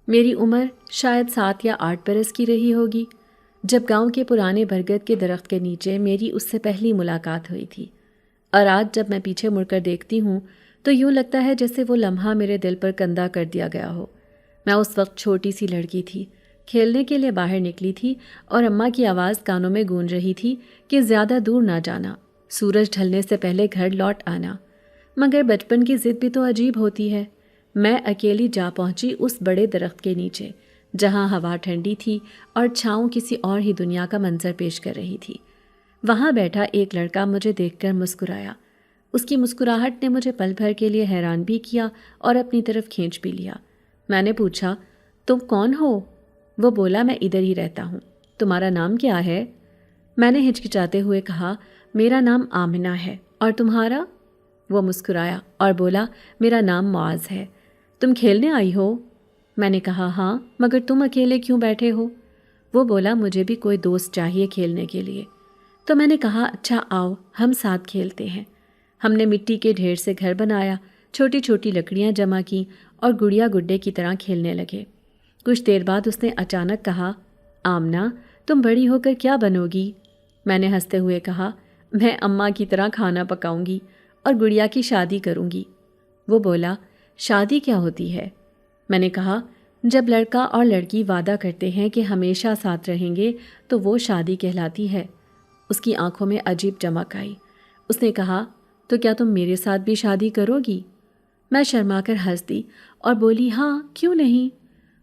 میری عمر شاید 7 یا 8 برس کی رہی ہوگی جب گاؤں کے پرانے برگد کے درخت کے نیچے میری اس سے پہلی ملاقات ہوئی تھی، اور آج جب میں پیچھے مڑ کر دیکھتی ہوں تو یوں لگتا ہے جیسے وہ لمحہ میرے دل پر کندہ کر دیا گیا ہو۔ میں اس وقت چھوٹی سی لڑکی تھی، کھیلنے کے لیے باہر نکلی تھی اور اماں کی آواز کانوں میں گونج رہی تھی کہ زیادہ دور نہ جانا، سورج ڈھلنے سے پہلے گھر لوٹ آنا۔ مگر بچپن کی ضد بھی تو عجیب ہوتی ہے۔ میں اکیلی جا پہنچی اس بڑے درخت کے نیچے جہاں ہوا ٹھنڈی تھی اور چھاؤں کسی اور ہی دنیا کا منظر پیش کر رہی تھی۔ وہاں بیٹھا ایک لڑکا مجھے دیکھ کر مسکرایا۔ اس کی مسکراہٹ نے مجھے پل بھر کے لیے حیران بھی کیا اور اپنی طرف کھینچ بھی لیا۔ میں نے پوچھا، تم کون ہو؟ وہ بولا، میں ادھر ہی رہتا ہوں۔ تمہارا نام کیا ہے؟ میں نے ہچکچاتے ہوئے کہا، میرا نام آمنہ ہے، اور تمہارا؟ وہ مسکرایا اور بولا، میرا نام معاذ ہے۔ تم کھیلنے آئی ہو؟ میں نے کہا، ہاں، مگر تم اکیلے کیوں بیٹھے ہو؟ وہ بولا، مجھے بھی کوئی دوست چاہیے کھیلنے کے لیے۔ تو میں نے کہا، اچھا آؤ ہم ساتھ کھیلتے ہیں۔ ہم نے مٹی کے ڈھیر سے گھر بنایا، چھوٹی چھوٹی لکڑیاں جمع کیں اور گڑیا گڈے کی طرح کھیلنے لگے۔ کچھ دیر بعد اس نے اچانک کہا، آمنہ، تم بڑی ہو کر کیا بنو گی؟ میں نے ہنستے ہوئے کہا، میں اماں کی طرح کھانا پکاؤں گی اور گڑیا کی شادی کروں گی۔ وہ بولا، شادی کیا ہوتی ہے؟ میں نے کہا، جب لڑکا اور لڑکی وعدہ کرتے ہیں کہ ہمیشہ ساتھ رہیں گے تو وہ شادی کہلاتی ہے۔ اس کی آنکھوں میں عجیب چمک آئی۔ اس نے کہا، تو کیا تم میرے ساتھ بھی شادی کرو گی؟ میں شرما کر ہنس دی اور بولی، ہاں، کیوں نہیں،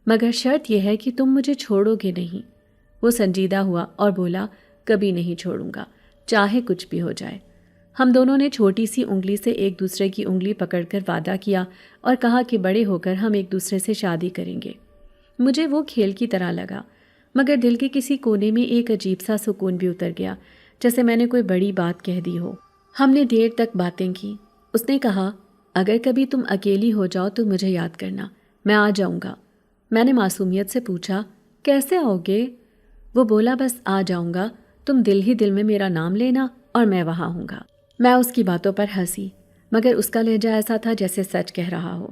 مگر شرط یہ ہے کہ تم مجھے چھوڑو گے نہیں۔ وہ سنجیدہ ہوا اور بولا، کبھی نہیں چھوڑوں گا، چاہے کچھ بھی ہو جائے۔ ہم دونوں نے چھوٹی سی انگلی سے ایک دوسرے کی انگلی پکڑ کر وعدہ کیا اور کہا کہ بڑے ہو کر ہم ایک دوسرے سے شادی کریں گے۔ مجھے وہ کھیل کی طرح لگا، مگر دل کے کسی کونے میں ایک عجیب سا سکون بھی اتر گیا، جیسے میں نے کوئی بڑی بات کہہ دی ہو۔ ہم نے دیر تک باتیں کی۔ اس نے کہا، اگر کبھی تم اکیلی ہو جاؤ تو مجھے یاد کرنا، میں آ جاؤں گا۔ میں نے معصومیت سے پوچھا، کیسے آؤ گے؟ وہ بولا، بس آ جاؤں گا، تم دل ہی دل میں میرا نام لینا اور میں وہاں ہوں گا۔ میں اس کی باتوں پر ہنسی، مگر اس کا لہجہ ایسا تھا جیسے سچ کہہ رہا ہو۔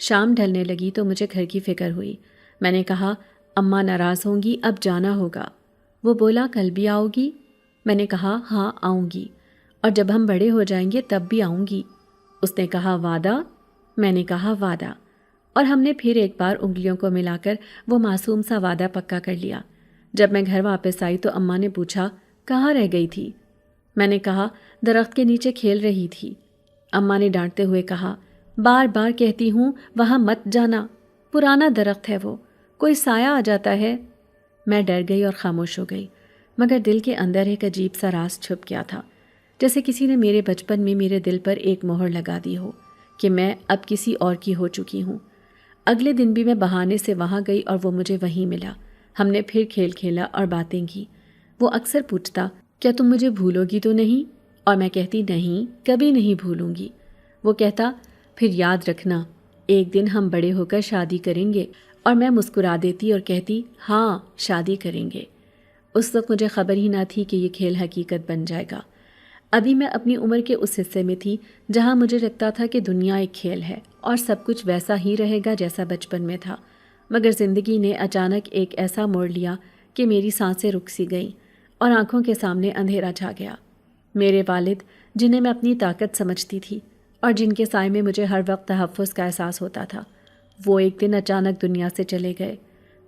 شام ڈھلنے لگی تو مجھے گھر کی فکر ہوئی۔ میں نے کہا، اماں ناراض ہوں گی، اب جانا ہوگا۔ وہ بولا، کل بھی آؤ گی؟ میں نے کہا، ہاں آؤں گی، اور جب ہم بڑے ہو جائیں گے تب بھی آؤں گی۔ اس نے کہا، وعدہ؟ میں نے کہا، وعدہ، اور ہم نے پھر ایک بار انگلیوں کو ملا کر وہ معصوم سا وعدہ پکا کر لیا۔ جب میں گھر واپس آئی تو اماں نے پوچھا، کہاں رہ گئی تھی؟ میں نے کہا، درخت کے نیچے کھیل رہی تھی۔ اماں نے ڈانٹتے ہوئے کہا، بار بار کہتی ہوں وہاں مت جانا، پرانا درخت ہے وہ، کوئی سایہ آ جاتا ہے۔ میں ڈر گئی اور خاموش ہو گئی، مگر دل کے اندر ایک عجیب سا راز چھپ گیا تھا، جیسے کسی نے میرے بچپن میں میرے دل پر ایک مہر لگا دی ہو کہ میں اب کسی اور کی ہو چکی ہوں۔ اگلے دن بھی میں بہانے سے وہاں گئی اور وہ مجھے وہیں ملا۔ ہم نے پھر کھیل کھیلا اور باتیں کی۔ وہ اکثر پوچھتا، کیا تم مجھے بھولو گی تو نہیں؟ اور میں کہتی، نہیں، کبھی نہیں بھولوں گی۔ وہ کہتا، پھر یاد رکھنا ایک دن ہم بڑے ہو کر شادی کریں گے، اور میں مسکرا دیتی اور کہتی، ہاں، شادی کریں گے۔ اس وقت مجھے خبر ہی نہ تھی کہ یہ کھیل حقیقت بن جائے گا۔ ابھی میں اپنی عمر کے اس حصے میں تھی جہاں مجھے لگتا تھا کہ دنیا ایک کھیل ہے اور سب کچھ ویسا ہی رہے گا جیسا بچپن میں تھا، مگر زندگی نے اچانک ایک ایسا موڑ لیا کہ میری سانسیں رک سی گئیں اور آنکھوں کے سامنے اندھیرا چھا گیا۔ میرے والد، جنہیں میں اپنی طاقت سمجھتی تھی اور جن کے سائے میں مجھے ہر وقت تحفظ کا احساس ہوتا تھا، وہ ایک دن اچانک دنیا سے چلے گئے۔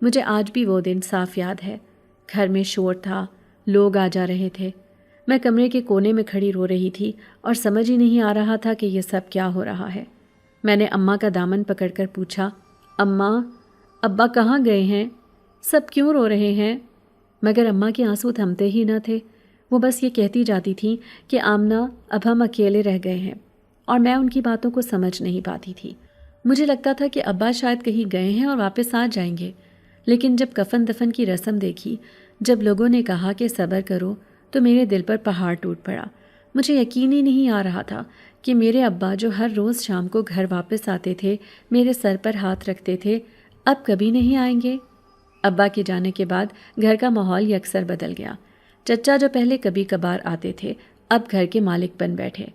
مجھے آج بھی وہ دن صاف یاد ہے۔ گھر میں شور تھا، لوگ آ جا رہے تھے۔ میں کمرے کے کونے میں کھڑی رو رہی تھی اور سمجھ ہی نہیں آ رہا تھا کہ یہ سب کیا ہو رہا ہے۔ میں نے اماں کا دامن پکڑ کر پوچھا، اماں، ابا کہاں گئے ہیں؟ سب کیوں رو رہے ہیں؟ مگر اماں کے آنسو تھمتے ہی نہ تھے۔ وہ بس یہ کہتی جاتی تھیں کہ آمنہ، اب ہم اکیلے رہ گئے ہیں، اور میں ان کی باتوں کو سمجھ نہیں پاتی تھی۔ مجھے لگتا تھا کہ ابا شاید کہیں گئے ہیں اور واپس آ جائیں گے، لیکن جب کفن دفن کی رسم دیکھی، جب لوگوں نے کہا کہ صبر کرو، تو میرے دل پر پہاڑ ٹوٹ پڑا۔ مجھے یقین ہی نہیں آ رہا تھا کہ میرے ابا جو ہر روز شام کو گھر واپس آتے تھے، میرے سر پر ہاتھ رکھتے تھے، اب کبھی نہیں آئیں گے۔ ابا کے جانے کے بعد گھر کا ماحول یکسر بدل گیا۔ چچا جو پہلے کبھی کبھار آتے تھے، اب گھر کے مالک بن بیٹھے۔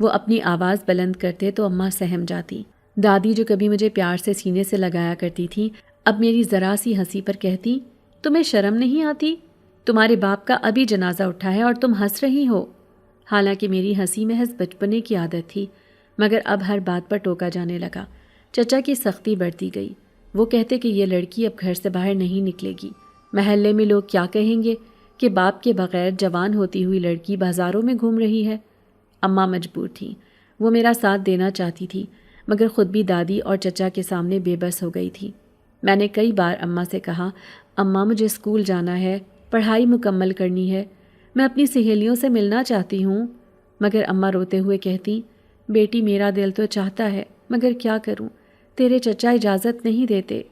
وہ اپنی آواز بلند کرتے تو اماں سہم جاتی۔ دادی جو کبھی مجھے پیار سے سینے سے لگایا کرتی تھی، اب میری ذرا سی ہنسی پر کہتی، تمہیں شرم نہیں آتی؟ تمہارے باپ کا ابھی جنازہ اٹھا ہے اور تم ہنس رہی ہو۔ حالانکہ میری ہنسی محض بچپنے کی عادت تھی، مگر اب ہر بات پر ٹوکا جانے لگا۔ چچا کی سختی بڑھتی گئی۔ وہ کہتے کہ یہ لڑکی اب گھر سے باہر نہیں نکلے گی، محلے میں لوگ کیا کہیں گے کہ باپ کے بغیر جوان ہوتی ہوئی لڑکی بازاروں میں گھوم رہی ہے۔ اماں مجبور تھیں، وہ میرا ساتھ دینا چاہتی تھی، مگر خود بھی دادی اور چچا کے سامنے بے بس ہو گئی تھی۔ میں نے کئی بار اماں سے کہا، اماں مجھے اسکول جانا ہے، پڑھائی مکمل کرنی ہے، میں اپنی سہیلیوں سے ملنا چاہتی ہوں، مگر اماں روتے ہوئے کہتی، بیٹی میرا دل تو چاہتا ہے، مگر کیا کروں، تیرے چچا اجازت نہیں دیتے۔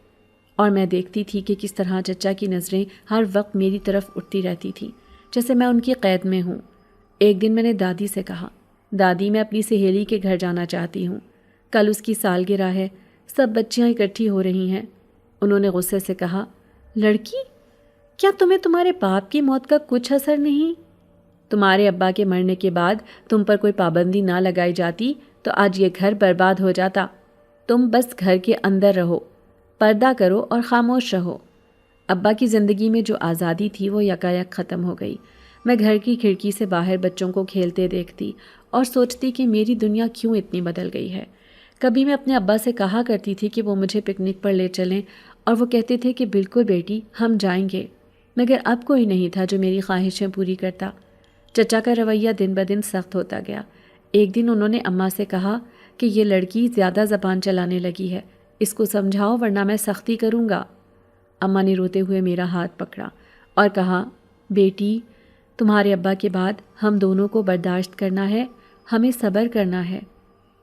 اور میں دیکھتی تھی کہ کس طرح چچا کی نظریں ہر وقت میری طرف اٹھتی رہتی تھیں، جیسے میں ان کی قید میں ہوں۔ ایک دن میں نے دادی سے کہا، دادی میں اپنی سہیلی کے گھر جانا چاہتی ہوں، کل اس کی سالگرہ ہے، سب بچیاں اکٹھی ہو رہی ہیں۔ انہوں نے غصے سے کہا، لڑکی، کیا تمہیں تمہارے باپ کی موت کا کچھ اثر نہیں؟ تمہارے ابا کے مرنے کے بعد تم پر کوئی پابندی نہ لگائی جاتی تو آج یہ گھر برباد ہو جاتا۔ تم بس گھر کے اندر رہو، پردہ کرو اور خاموش رہو۔ ابا کی زندگی میں جو آزادی تھی وہ یکایک ختم ہو گئی۔ میں گھر کی کھڑکی سے باہر بچوں کو کھیلتے دیکھتی اور سوچتی کہ میری دنیا کیوں اتنی بدل گئی ہے۔ کبھی میں اپنے ابا سے کہا کرتی تھی کہ وہ مجھے پکنک پر لے چلیں، اور وہ کہتے تھے کہ بالکل بیٹی، ہم جائیں گے، مگر اب کوئی نہیں تھا جو میری خواہشیں پوری کرتا۔ چچا کا رویہ دن بدن سخت ہوتا گیا۔ ایک دن انہوں نے اماں سے کہا کہ یہ لڑکی زیادہ زبان چلانے لگی ہے، اس کو سمجھاؤ ورنہ میں سختی کروں گا۔ اماں نے روتے ہوئے میرا ہاتھ پکڑا اور کہا، بیٹی، تمہارے ابا کے بعد ہم دونوں کو برداشت کرنا ہے، ہمیں صبر کرنا ہے۔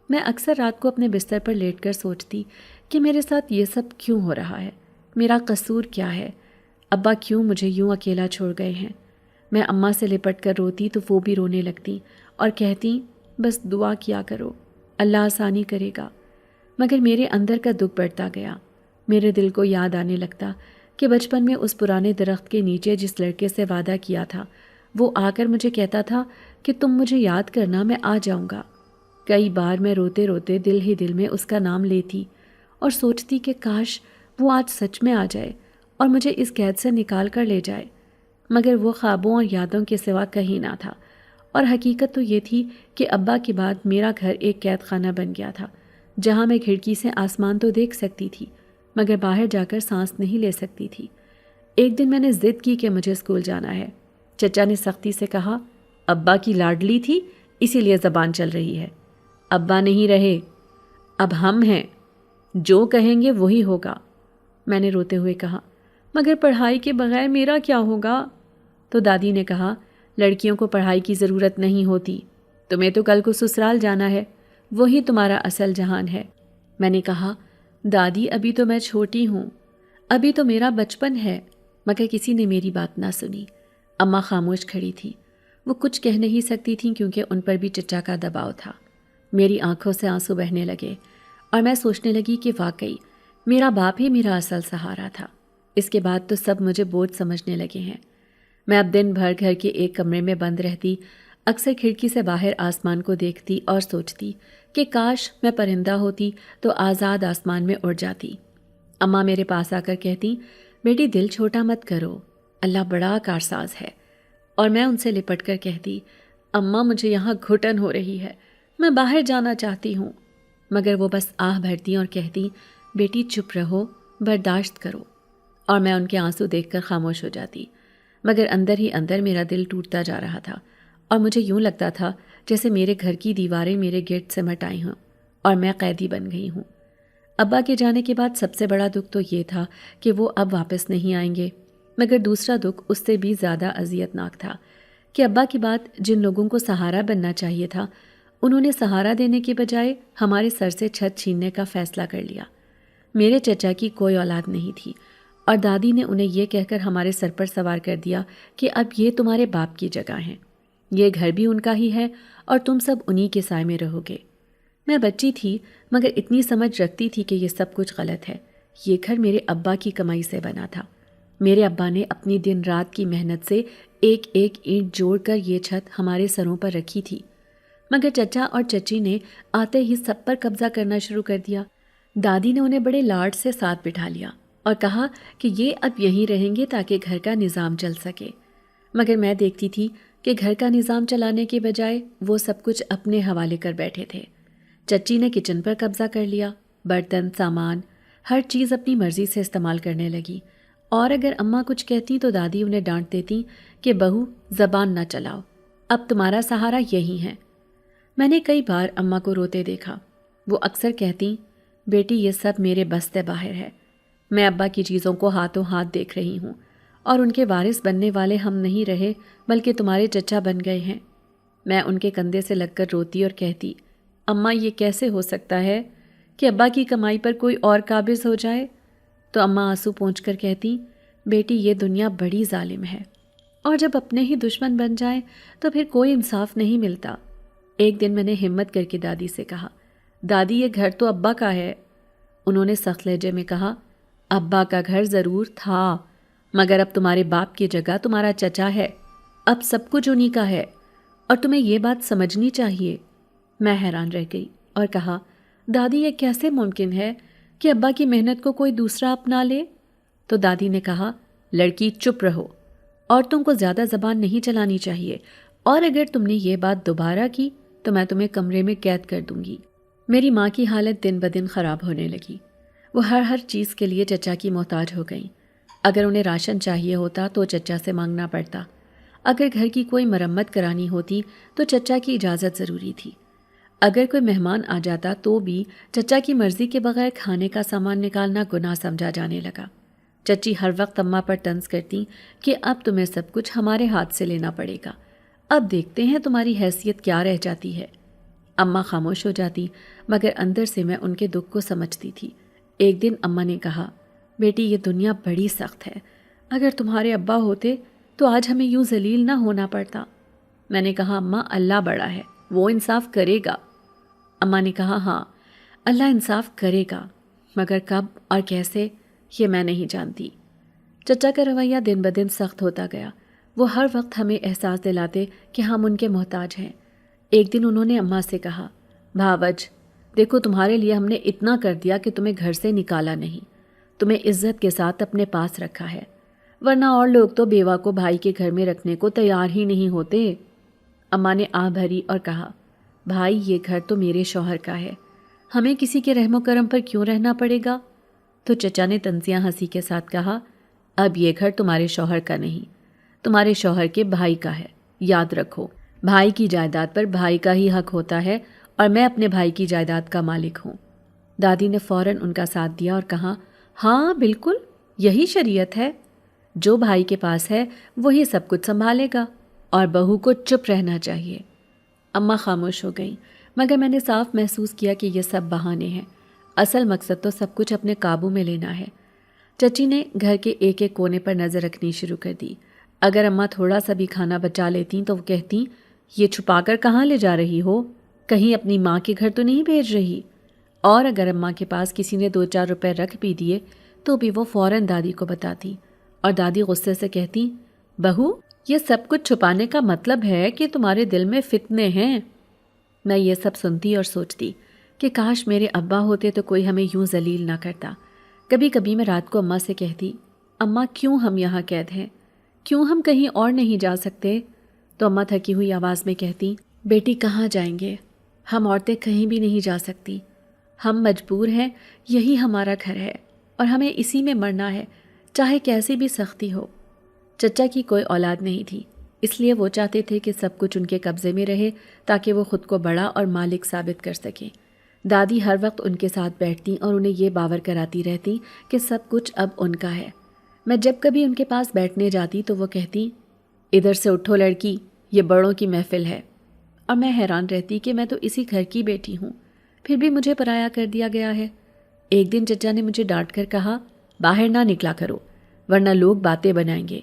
میں اکثر رات کو اپنے بستر پر لیٹ کر سوچتی کہ میرے ساتھ یہ سب کیوں ہو رہا ہے، میرا قصور کیا ہے، ابا کیوں مجھے یوں اکیلا چھوڑ گئے ہیں۔ میں اماں سے لپٹ کر روتی تو وہ بھی رونے لگتی اور کہتی، بس دعا کیا کرو، اللہ آسانی کرے گا۔ مگر میرے اندر کا دکھ بڑھتا گیا۔ میرے دل کو یاد آنے لگتا کہ بچپن میں اس پرانے درخت کے نیچے جس لڑکے سے وعدہ کیا تھا، وہ آ کر مجھے کہتا تھا کہ تم مجھے یاد کرنا، میں آ جاؤں گا۔ کئی بار میں روتے روتے دل ہی دل میں اس کا نام لیتی اور سوچتی کہ کاش وہ آج سچ میں آ جائے اور مجھے اس قید سے نکال کر لے جائے، مگر وہ خوابوں اور یادوں کے سوا کہیں نہ تھا، اور حقیقت تو یہ تھی کہ ابا کے بعد میرا گھر ایک قید خانہ بن گیا تھا، جہاں میں کھڑکی سے آسمان تو دیکھ سکتی تھی، مگر باہر جا کر سانس نہیں لے سکتی تھی۔ ایک دن میں نے ضد کی کہ مجھے اسکول جانا ہے۔ چچا نے سختی سے کہا، ابا کی لاڈلی تھی اسی لیے زبان چل رہی ہے، ابا نہیں رہے، اب ہم ہیں، جو کہیں گے وہی ہوگا۔ میں نے روتے ہوئے کہا، مگر پڑھائی کے بغیر میرا کیا ہوگا؟ تو دادی نے کہا، لڑکیوں کو پڑھائی کی ضرورت نہیں ہوتی، تمہیں تو کل کو سسرال جانا ہے، وہی تمہارا اصل جہان ہے۔ میں نے کہا، دادی ابھی تو میں چھوٹی ہوں، ابھی تو میرا بچپن ہے، مگر کسی نے میری بات نہ سنی۔ اماں خاموش کھڑی تھی، وہ کچھ کہہ نہیں سکتی تھیں کیونکہ ان پر بھی چچا کا دباؤ تھا۔ میری آنکھوں سے آنسو بہنے لگے اور میں سوچنے لگی کہ واقعی میرا باپ ہی میرا اصل سہارا تھا۔ اس کے بعد تو سب مجھے بوجھ سمجھنے لگے ہیں۔ میں اب دن بھر گھر کے ایک کمرے میں بند رہتی، اکثر کھڑکی سے باہر آسمان کو دیکھتی اور سوچتی کہ کاش میں پرندہ ہوتی تو آزاد آسمان میں اڑ جاتی۔ اماں میرے پاس آ کر کہتی، بیٹی دل چھوٹا مت کرو، اللہ بڑا کارساز ہے۔ اور میں ان سے لپٹ کر کہتی، اماں مجھے یہاں گھٹن ہو رہی ہے، میں باہر جانا چاہتی ہوں۔ مگر وہ بس آہ بھرتی اور کہتی، بیٹی چپ رہو، برداشت کرو۔ اور میں ان کے آنسو دیکھ کر خاموش ہو جاتی، مگر اندر ہی اندر میرا دل ٹوٹتا جا رہا تھا اور مجھے یوں لگتا تھا جیسے میرے گھر کی دیواریں میرے گرد سمٹ آئی ہوں اور میں قیدی بن گئی ہوں۔ ابا کے جانے کے بعد سب سے بڑا دکھ تو یہ تھا کہ وہ اب واپس نہیں آئیں گے، مگر دوسرا دکھ اس سے بھی زیادہ اذیت ناک تھا کہ ابا کے بعد جن لوگوں کو سہارا بننا چاہیے تھا، انہوں نے سہارا دینے کے بجائے ہمارے سر سے چھت چھیننے کا فیصلہ کر لیا۔ میرے چچا کی کوئی اولاد نہیں تھی اور دادی نے انہیں یہ کہہ کر ہمارے سر پر سوار کر دیا کہ اب یہ تمہارے باپ کی جگہ ہیں، یہ گھر بھی ان کا ہی ہے اور تم سب انہی کے سائے میں رہو گے۔ میں بچی تھی مگر اتنی سمجھ رکھتی تھی کہ یہ سب کچھ غلط ہے۔ یہ گھر میرے ابا کی کمائی سے بنا تھا۔ میرے ابا نے اپنی دن رات کی محنت سے ایک ایک اینٹ جوڑ کر یہ چھت ہمارے سروں پر رکھی تھی، مگر چچا اور چچی نے آتے ہی سب پر قبضہ کرنا شروع کر دیا۔ دادی نے انہیں بڑے لاڈ سے ساتھ بٹھا لیا اور کہا کہ یہ اب یہیں رہیں گے تاکہ گھر کا نظام چل سکے، مگر میں دیکھتی تھی کہ گھر کا نظام چلانے کے بجائے وہ سب کچھ اپنے حوالے کر بیٹھے تھے۔ چچی نے کچن پر قبضہ کر لیا، برتن، سامان، ہر چیز اپنی مرضی سے استعمال کرنے لگی، اور اگر اماں کچھ کہتی تو دادی انہیں ڈانٹ دیتی کہ بہو زبان نہ چلاؤ، اب تمہارا سہارا یہی ہے۔ میں نے کئی بار اماں کو روتے دیکھا، وہ اکثر کہتی بیٹی یہ سب میرے بس سے باہر ہے، میں ابا کی چیزوں کو ہاتھوں ہاتھ دیکھ رہی ہوں اور ان کے وارث بننے والے ہم نہیں رہے بلکہ تمہارے چچا بن گئے ہیں۔ میں ان کے کندھے سے لگ کر روتی اور کہتی اماں یہ کیسے ہو سکتا ہے کہ ابا کی کمائی پر کوئی اور قابض ہو جائے؟ تو اماں آنسو پونچھ کر کہتی بیٹی یہ دنیا بڑی ظالم ہے، اور جب اپنے ہی دشمن بن جائیں تو پھر کوئی انصاف نہیں ملتا۔ ایک دن میں نے ہمت کر کے دادی سے کہا دادی یہ گھر تو ابا کا ہے۔ انہوں نے سخت لہجے میں کہا ابا کا گھر ضرور تھا، مگر اب تمہارے باپ کی جگہ تمہارا چچا ہے، اب سب کچھ انہی کا ہے، اور تمہیں یہ بات سمجھنی چاہیے۔ میں حیران رہ گئی اور کہا دادی یہ کیسے ممکن ہے کہ ابا کی محنت کو کوئی دوسرا اپنا لے؟ تو دادی نے کہا لڑکی چپ رہو، عورتوں کو زیادہ زبان نہیں چلانی چاہیے، اور اگر تم نے یہ بات دوبارہ کی تو میں تمہیں کمرے میں قید کر دوں گی۔ میری ماں کی حالت دن بدن خراب ہونے لگی، وہ ہر چیز کے لیے چچا کی محتاج ہو گئیں۔ اگر انہیں راشن چاہیے ہوتا تو چچا سے مانگنا پڑتا، اگر گھر کی کوئی مرمت کرانی ہوتی تو چچا کی اجازت ضروری تھی، اگر کوئی مہمان آ جاتا تو بھی چچا کی مرضی کے بغیر کھانے کا سامان نکالنا گناہ سمجھا جانے لگا۔ چچی ہر وقت اماں پر طنز کرتی کہ اب تمہیں سب کچھ ہمارے ہاتھ سے لینا پڑے گا، اب دیکھتے ہیں تمہاری حیثیت کیا رہ جاتی ہے۔ اماں خاموش ہو جاتی، مگر اندر سے میں ان کے دکھ کو سمجھتی تھی۔ ایک دن اماں نے کہا بیٹی یہ دنیا بڑی سخت ہے، اگر تمہارے ابا ہوتے تو آج ہمیں یوں ذلیل نہ ہونا پڑتا۔ میں نے کہا اماں اللہ بڑا ہے، وہ انصاف کرے گا۔ اماں نے کہا ہاں اللہ انصاف کرے گا، مگر کب اور کیسے یہ میں نہیں جانتی۔ چچا کا رویہ دن بدن سخت ہوتا گیا، وہ ہر وقت ہمیں احساس دلاتے کہ ہم ان کے محتاج ہیں۔ ایک دن انہوں نے اماں سے کہا بھاوج دیکھو تمہارے لیے ہم نے اتنا کر دیا کہ تمہیں گھر سے نکالا نہیں، تمہیں عزت کے ساتھ اپنے پاس رکھا ہے، ورنہ اور لوگ تو بیوہ کو بھائی کے گھر میں رکھنے کو تیار ہی نہیں ہوتے۔ اماں نے آہ بھری اور کہا بھائی یہ گھر تو میرے شوہر کا ہے، ہمیں کسی کے رحم و کرم پر کیوں رہنا پڑے گا؟ تو چچا نے طنزیہ ہنسی کے ساتھ کہا اب یہ گھر تمہارے شوہر کا نہیں، تمہارے شوہر کے بھائی کا ہے، یاد رکھو بھائی کی جائیداد پر بھائی کا ہی حق ہوتا ہے، اور میں اپنے بھائی کی جائیداد کا مالک ہوں۔ دادی نے فوراً ان کا ساتھ دیا اور کہا ہاں بالکل یہی شریعت ہے، جو بھائی کے پاس ہے وہی سب کچھ سنبھالے گا، اور بہو کو چپ رہنا چاہیے۔ اماں خاموش ہو گئیں، مگر میں نے صاف محسوس کیا کہ یہ سب بہانے ہیں، اصل مقصد تو سب کچھ اپنے قابو میں لینا ہے۔ چچی نے گھر کے ایک ایک کونے پر نظر رکھنی شروع کر دی۔ اگر اماں تھوڑا سا بھی کھانا بچا لیتیں تو وہ کہتیں یہ چھپا کر کہاں لے جا رہی ہو، کہیں اپنی ماں کے گھر تو نہیں بھیج رہی؟ اور اگر اماں کے پاس کسی نے 2-4 روپے رکھ بھی دیے تو بھی وہ فوراً دادی کو بتاتی، اور دادی غصے سے کہتی بہو یہ سب کچھ چھپانے کا مطلب ہے کہ تمہارے دل میں فتنے ہیں۔ میں یہ سب سنتی اور سوچتی کہ کاش میرے ابا ہوتے تو کوئی ہمیں یوں ذلیل نہ کرتا۔ کبھی کبھی میں رات کو اماں سے کہتی اماں کیوں ہم یہاں قید ہیں، کیوں ہم کہیں اور نہیں جا سکتے؟ تو اماں تھکی ہوئی آواز میں کہتی بیٹی کہاں جائیں گے، ہم عورتیں کہیں بھی نہیں جا سکتی، ہم مجبور ہیں، یہی ہمارا گھر ہے اور ہمیں اسی میں مرنا ہے، چاہے کیسی بھی سختی ہو۔ چچا کی کوئی اولاد نہیں تھی، اس لیے وہ چاہتے تھے کہ سب کچھ ان کے قبضے میں رہے تاکہ وہ خود کو بڑا اور مالک ثابت کر سکیں۔ دادی ہر وقت ان کے ساتھ بیٹھتی اور انہیں یہ باور کراتی رہتی کہ سب کچھ اب ان کا ہے۔ میں جب کبھی ان کے پاس بیٹھنے جاتی تو وہ کہتی ادھر سے اٹھو لڑکی، یہ بڑوں کی محفل ہے، اور میں حیران رہتی کہ میں تو اسی گھر کی بیٹی ہوں، پھر بھی مجھے پرایا کر دیا گیا ہے۔ ایک دن چچا نے مجھے ڈانٹ کر کہا باہر نہ نکلا کرو ورنہ لوگ باتیں بنائیں گے،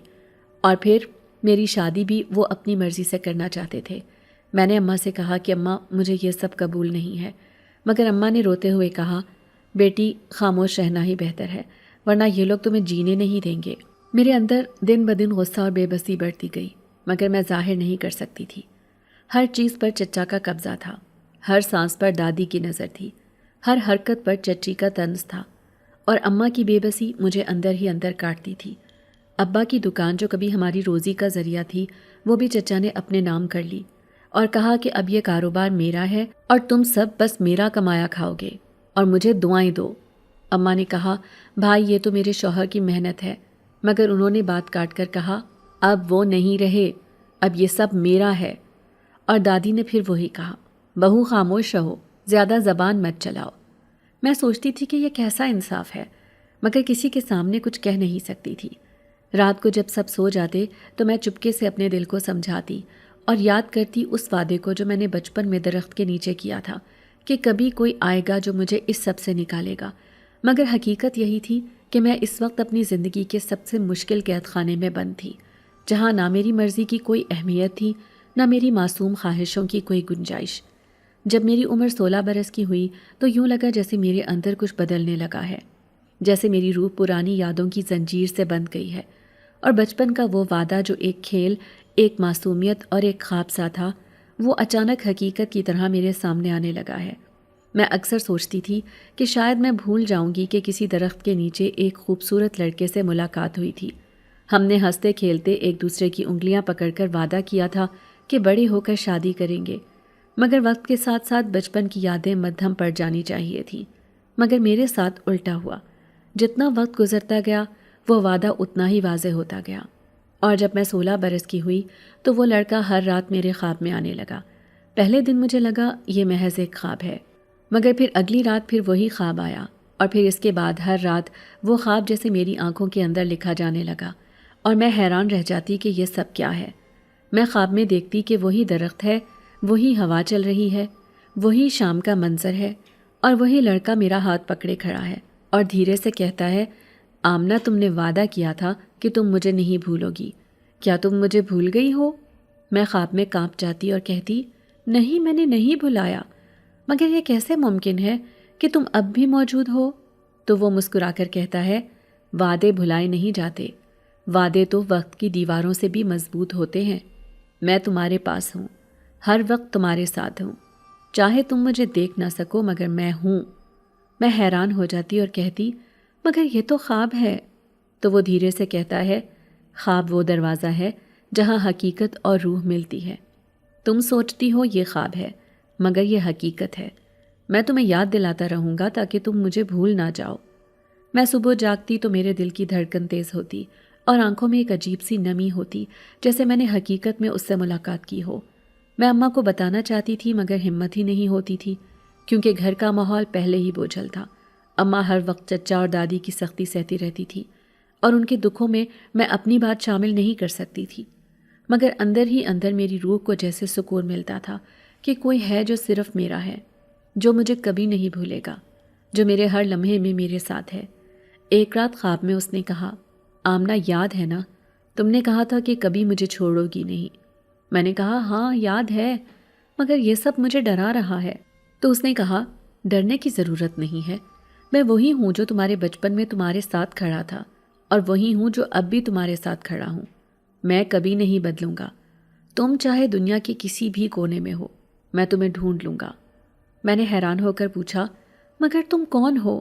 اور پھر میری شادی بھی وہ اپنی مرضی سے کرنا چاہتے تھے۔ میں نے اماں سے کہا کہ اماں مجھے یہ سب قبول نہیں ہے، مگر اماں نے روتے ہوئے کہا بیٹی خاموش رہنا ہی بہتر ہے، ورنہ یہ لوگ تمہیں جینے نہیں دیں گے۔ میرے اندر دن بدن غصہ اور بے بسی بڑھتی گئی، مگر میں ظاہر نہیں کر سکتی تھی۔ ہر چیز پر چچا کا قبضہ تھا، ہر سانس پر دادی کی نظر تھی، ہر حرکت پر چچی کا طنز تھا، اور اماں کی بے بسی مجھے اندر ہی اندر کاٹتی تھی۔ ابا کی دکان جو کبھی ہماری روزی کا ذریعہ تھی وہ بھی چچا نے اپنے نام کر لی اور کہا کہ اب یہ کاروبار میرا ہے اور تم سب بس میرا کمایا کھاؤ گے اور مجھے دعائیں دو۔ اماں نے کہا بھائی یہ تو میرے شوہر کی محنت ہے، مگر انہوں نے بات کاٹ کر کہا اب وہ نہیں رہے، اب یہ سب میرا ہے۔ اور دادی نے پھر وہی کہا بہو خاموش رہو، زیادہ زبان مت چلاؤ۔ میں سوچتی تھی کہ یہ کیسا انصاف ہے، مگر کسی کے سامنے کچھ کہہ نہیں سکتی تھی۔ رات کو جب سب سو جاتے تو میں چپکے سے اپنے دل کو سمجھاتی اور یاد کرتی اس وعدے کو جو میں نے بچپن میں درخت کے نیچے کیا تھا کہ کبھی کوئی آئے گا جو مجھے اس سب سے نکالے گا، مگر حقیقت یہی تھی کہ میں اس وقت اپنی زندگی کے سب سے مشکل قید خانے میں بند تھی، جہاں نہ میری مرضی کی کوئی اہمیت تھی، نہ میری معصوم خواہشوں کی کوئی گنجائش۔ جب میری عمر 16 برس کی ہوئی تو یوں لگا جیسے میرے اندر کچھ بدلنے لگا ہے، جیسے میری روح پرانی یادوں کی زنجیر سے بندھ گئی ہے، اور بچپن کا وہ وعدہ جو ایک کھیل، ایک معصومیت اور ایک خواب سا تھا، وہ اچانک حقیقت کی طرح میرے سامنے آنے لگا ہے۔ میں اکثر سوچتی تھی کہ شاید میں بھول جاؤں گی کہ کسی درخت کے نیچے ایک خوبصورت لڑکے سے ملاقات ہوئی تھی۔ ہم نے ہنستے کھیلتے ایک دوسرے کی انگلیاں پکڑ کر وعدہ کیا تھا کہ بڑے ہو کر شادی کریں گے، مگر وقت کے ساتھ ساتھ بچپن کی یادیں مدھم پڑ جانی چاہیے تھیں۔ مگر میرے ساتھ الٹا ہوا، جتنا وقت گزرتا گیا وہ وعدہ اتنا ہی واضح ہوتا گیا، اور جب میں 16 برس کی ہوئی تو وہ لڑکا ہر رات میرے خواب میں آنے لگا۔ پہلے دن مجھے لگا یہ محض ایک خواب ہے، مگر پھر اگلی رات پھر وہی خواب آیا، اور پھر اس کے بعد ہر رات وہ خواب جیسے میری آنکھوں کے اندر لکھا جانے لگا، اور میں حیران رہ جاتی کہ یہ سب کیا ہے۔ میں خواب میں دیکھتی کہ وہی درخت ہے، وہی ہوا چل رہی ہے، وہی شام کا منظر ہے، اور وہی لڑکا میرا ہاتھ پکڑے کھڑا ہے اور دھیرے سے کہتا ہے آمنہ تم نے وعدہ کیا تھا کہ تم مجھے نہیں بھولو گی، کیا تم مجھے بھول گئی ہو؟ میں خواب میں کانپ جاتی اور کہتی نہیں، میں نے نہیں بھلایا، مگر یہ کیسے ممکن ہے کہ تم اب بھی موجود ہو؟ تو وہ مسکرا کر کہتا ہے وعدے بھلائے نہیں جاتے، وعدے تو وقت کی دیواروں سے بھی مضبوط ہوتے ہیں۔ میں تمہارے پاس ہوں، ہر وقت تمہارے ساتھ ہوں، چاہے تم مجھے دیکھ نہ سکو مگر میں ہوں۔ میں حیران ہو جاتی اور کہتی مگر یہ تو خواب ہے۔ تو وہ دھیرے سے کہتا ہے خواب وہ دروازہ ہے جہاں حقیقت اور روح ملتی ہے۔ تم سوچتی ہو یہ خواب ہے، مگر یہ حقیقت ہے۔ میں تمہیں یاد دلاتا رہوں گا تاکہ تم مجھے بھول نہ جاؤ۔ میں صبح جاگتی تو میرے دل کی دھڑکن تیز ہوتی اور آنکھوں میں ایک عجیب سی نمی ہوتی، جیسے میں نے حقیقت میں اس سے ملاقات کی ہو۔ میں اماں کو بتانا چاہتی تھی مگر ہمت ہی نہیں ہوتی تھی، کیونکہ گھر کا ماحول پہلے ہی بوجھل تھا۔ اماں ہر وقت چچا اور دادی کی سختی سہتی رہتی تھی، اور ان کے دکھوں میں میں اپنی بات شامل نہیں کر سکتی تھی، مگر اندر ہی اندر میری روح کو جیسے سکون ملتا تھا کہ کوئی ہے جو صرف میرا ہے، جو مجھے کبھی نہیں بھولے گا، جو میرے ہر لمحے میں میرے ساتھ ہے۔ ایک رات خواب میں اس نے کہا آمنہ یاد ہے نا، تم نے کہا تھا کہ کبھی مجھے چھوڑو گی نہیں۔ میں نے کہا ہاں یاد ہے، مگر یہ سب مجھے ڈرا رہا ہے۔ تو اس نے کہا ڈرنے کی ضرورت نہیں ہے، میں وہی ہوں جو تمہارے بچپن میں تمہارے ساتھ کھڑا تھا، اور وہی ہوں جو اب بھی تمہارے ساتھ کھڑا ہوں۔ میں کبھی نہیں بدلوں گا، تم چاہے دنیا کے کسی بھی کونے میں ہو، میں تمہیں ڈھونڈ لوں گا۔ میں نے حیران ہو کر پوچھا مگر تم کون ہو؟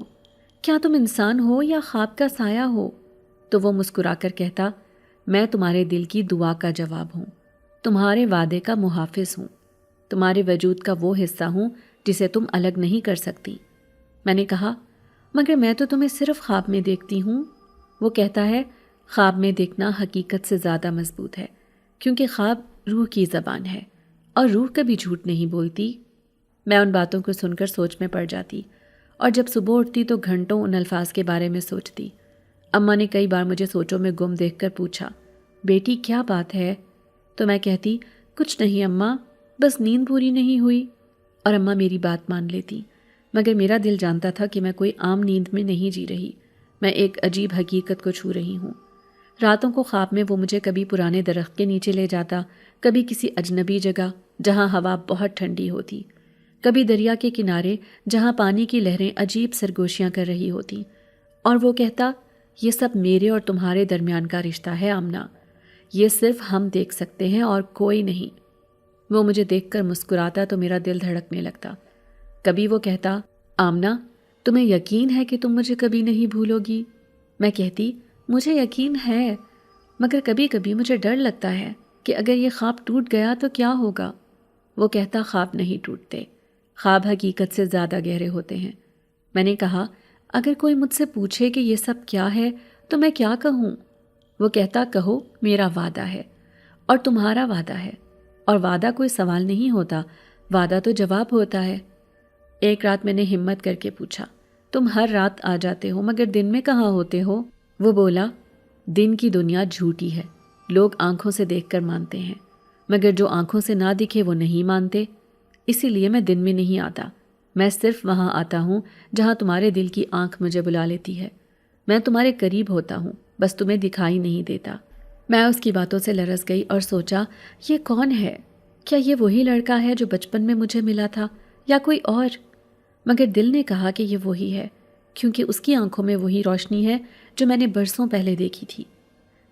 کیا تم انسان ہو یا خواب کا سایہ ہو؟ تو وہ مسکرا کر کہتا میں تمہارے دل کی دعا کا جواب ہوں، تمہارے وعدے کا محافظ ہوں، تمہارے وجود کا وہ حصہ ہوں جسے تم الگ نہیں کر سکتی۔ میں نے کہا مگر میں تو تمہیں صرف خواب میں دیکھتی ہوں۔ وہ کہتا ہے خواب میں دیکھنا حقیقت سے زیادہ مضبوط ہے، کیونکہ خواب روح کی زبان ہے اور روح کبھی جھوٹ نہیں بولتی۔ میں ان باتوں کو سن کر سوچ میں پڑ جاتی، اور جب صبح اٹھتی تو گھنٹوں ان الفاظ کے بارے میں سوچتی۔ اماں نے کئی بار مجھے سوچوں میں گم دیکھ کر پوچھا بیٹی کیا بات ہے؟ تو میں کہتی کچھ نہیں اماں، بس نیند پوری نہیں ہوئی، اور اماں میری بات مان لیتی، مگر میرا دل جانتا تھا کہ میں کوئی عام نیند میں نہیں جی رہی، میں ایک عجیب حقیقت کو چھو رہی ہوں۔ راتوں کو خواب میں وہ مجھے کبھی پرانے درخت کے نیچے لے جاتا، کبھی کسی اجنبی جگہ جہاں ہوا بہت ٹھنڈی ہوتی، کبھی دریا کے کنارے جہاں پانی کی لہریں عجیب سرگوشیاں کر رہی ہوتی، اور وہ کہتا یہ سب میرے اور تمہارے درمیان کا رشتہ ہے آمنہ، یہ صرف ہم دیکھ سکتے ہیں اور کوئی نہیں۔ وہ مجھے دیکھ کر مسکراتا تو میرا دل دھڑکنے لگتا۔ کبھی وہ کہتا آمنہ تمہیں یقین ہے کہ تم مجھے کبھی نہیں بھولو گی؟ میں کہتی مجھے یقین ہے، مگر کبھی کبھی مجھے ڈر لگتا ہے کہ اگر یہ خواب ٹوٹ گیا تو کیا ہوگا؟ وہ کہتا خواب نہیں ٹوٹتے، خواب حقیقت سے زیادہ گہرے ہوتے ہیں۔ میں نے کہا اگر کوئی مجھ سے پوچھے کہ یہ سب کیا ہے تو میں کیا کہوں؟ وہ کہتا کہو میرا وعدہ ہے اور تمہارا وعدہ ہے، اور وعدہ کوئی سوال نہیں ہوتا، وعدہ تو جواب ہوتا ہے۔ ایک رات میں نے ہمت کر کے پوچھا تم ہر رات آ جاتے ہو مگر دن میں کہاں ہوتے ہو؟ وہ بولا دن کی دنیا جھوٹی ہے، لوگ آنکھوں سے دیکھ کر مانتے ہیں، مگر جو آنکھوں سے نہ دکھے وہ نہیں مانتے، اسی لیے میں دن میں نہیں آتا، میں صرف وہاں آتا ہوں جہاں تمہارے دل کی آنکھ مجھے بلا لیتی ہے، میں تمہارے قریب ہوتا ہوں، بس تمہیں دکھائی نہیں دیتا۔ میں اس کی باتوں سے لرز گئی اور سوچا یہ کون ہے؟ کیا یہ وہی لڑکا ہے جو بچپن میں مجھے ملا تھا یا کوئی اور؟ مگر دل نے کہا کہ یہ وہی ہے، کیونکہ اس کی آنکھوں میں وہی روشنی ہے جو میں نے برسوں پہلے دیکھی تھی۔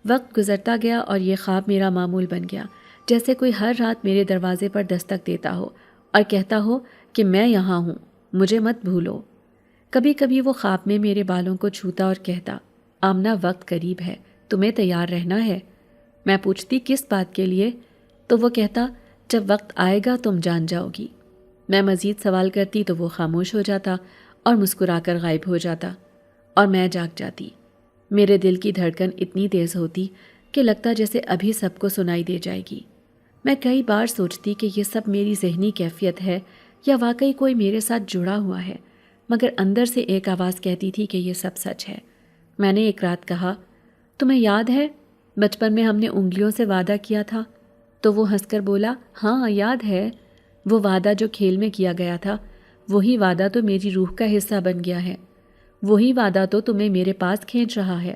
وقت گزرتا گیا اور یہ خواب میرا معمول بن گیا، جیسے کوئی ہر رات میرے دروازے پر دستک دیتا ہو اور کہتا ہو کہ میں یہاں ہوں، مجھے مت بھولو۔ کبھی کبھی وہ خواب میں میرے بالوں کو چھوتا اور کہتا آمنہ وقت قریب ہے، تمہیں تیار رہنا ہے۔ میں پوچھتی کس بات کے لیے؟ تو وہ کہتا جب وقت آئے گا تم جان جاؤ گی۔ میں مزید سوال کرتی تو وہ خاموش ہو جاتا اور مسکرا کر غائب ہو جاتا، اور میں جاگ جاتی۔ میرے دل کی دھڑکن اتنی تیز ہوتی کہ لگتا جیسے ابھی سب کو سنائی دے جائے گی۔ میں کئی بار سوچتی کہ یہ سب میری ذہنی کیفیت ہے یا واقعی کوئی میرے ساتھ جڑا ہوا ہے، مگر اندر سے ایک آواز کہتی تھی کہ یہ سب سچ ہے۔ میں نے ایک رات کہا تمہیں یاد ہے بچپن میں ہم نے انگلیوں سے وعدہ کیا تھا؟ تو وہ ہنس کر بولا ہاں یاد ہے، وہ وعدہ جو کھیل میں کیا گیا تھا، وہی وعدہ تو میری روح کا حصہ بن گیا ہے، وہی وعدہ تو تمہیں میرے پاس کھینچ رہا ہے۔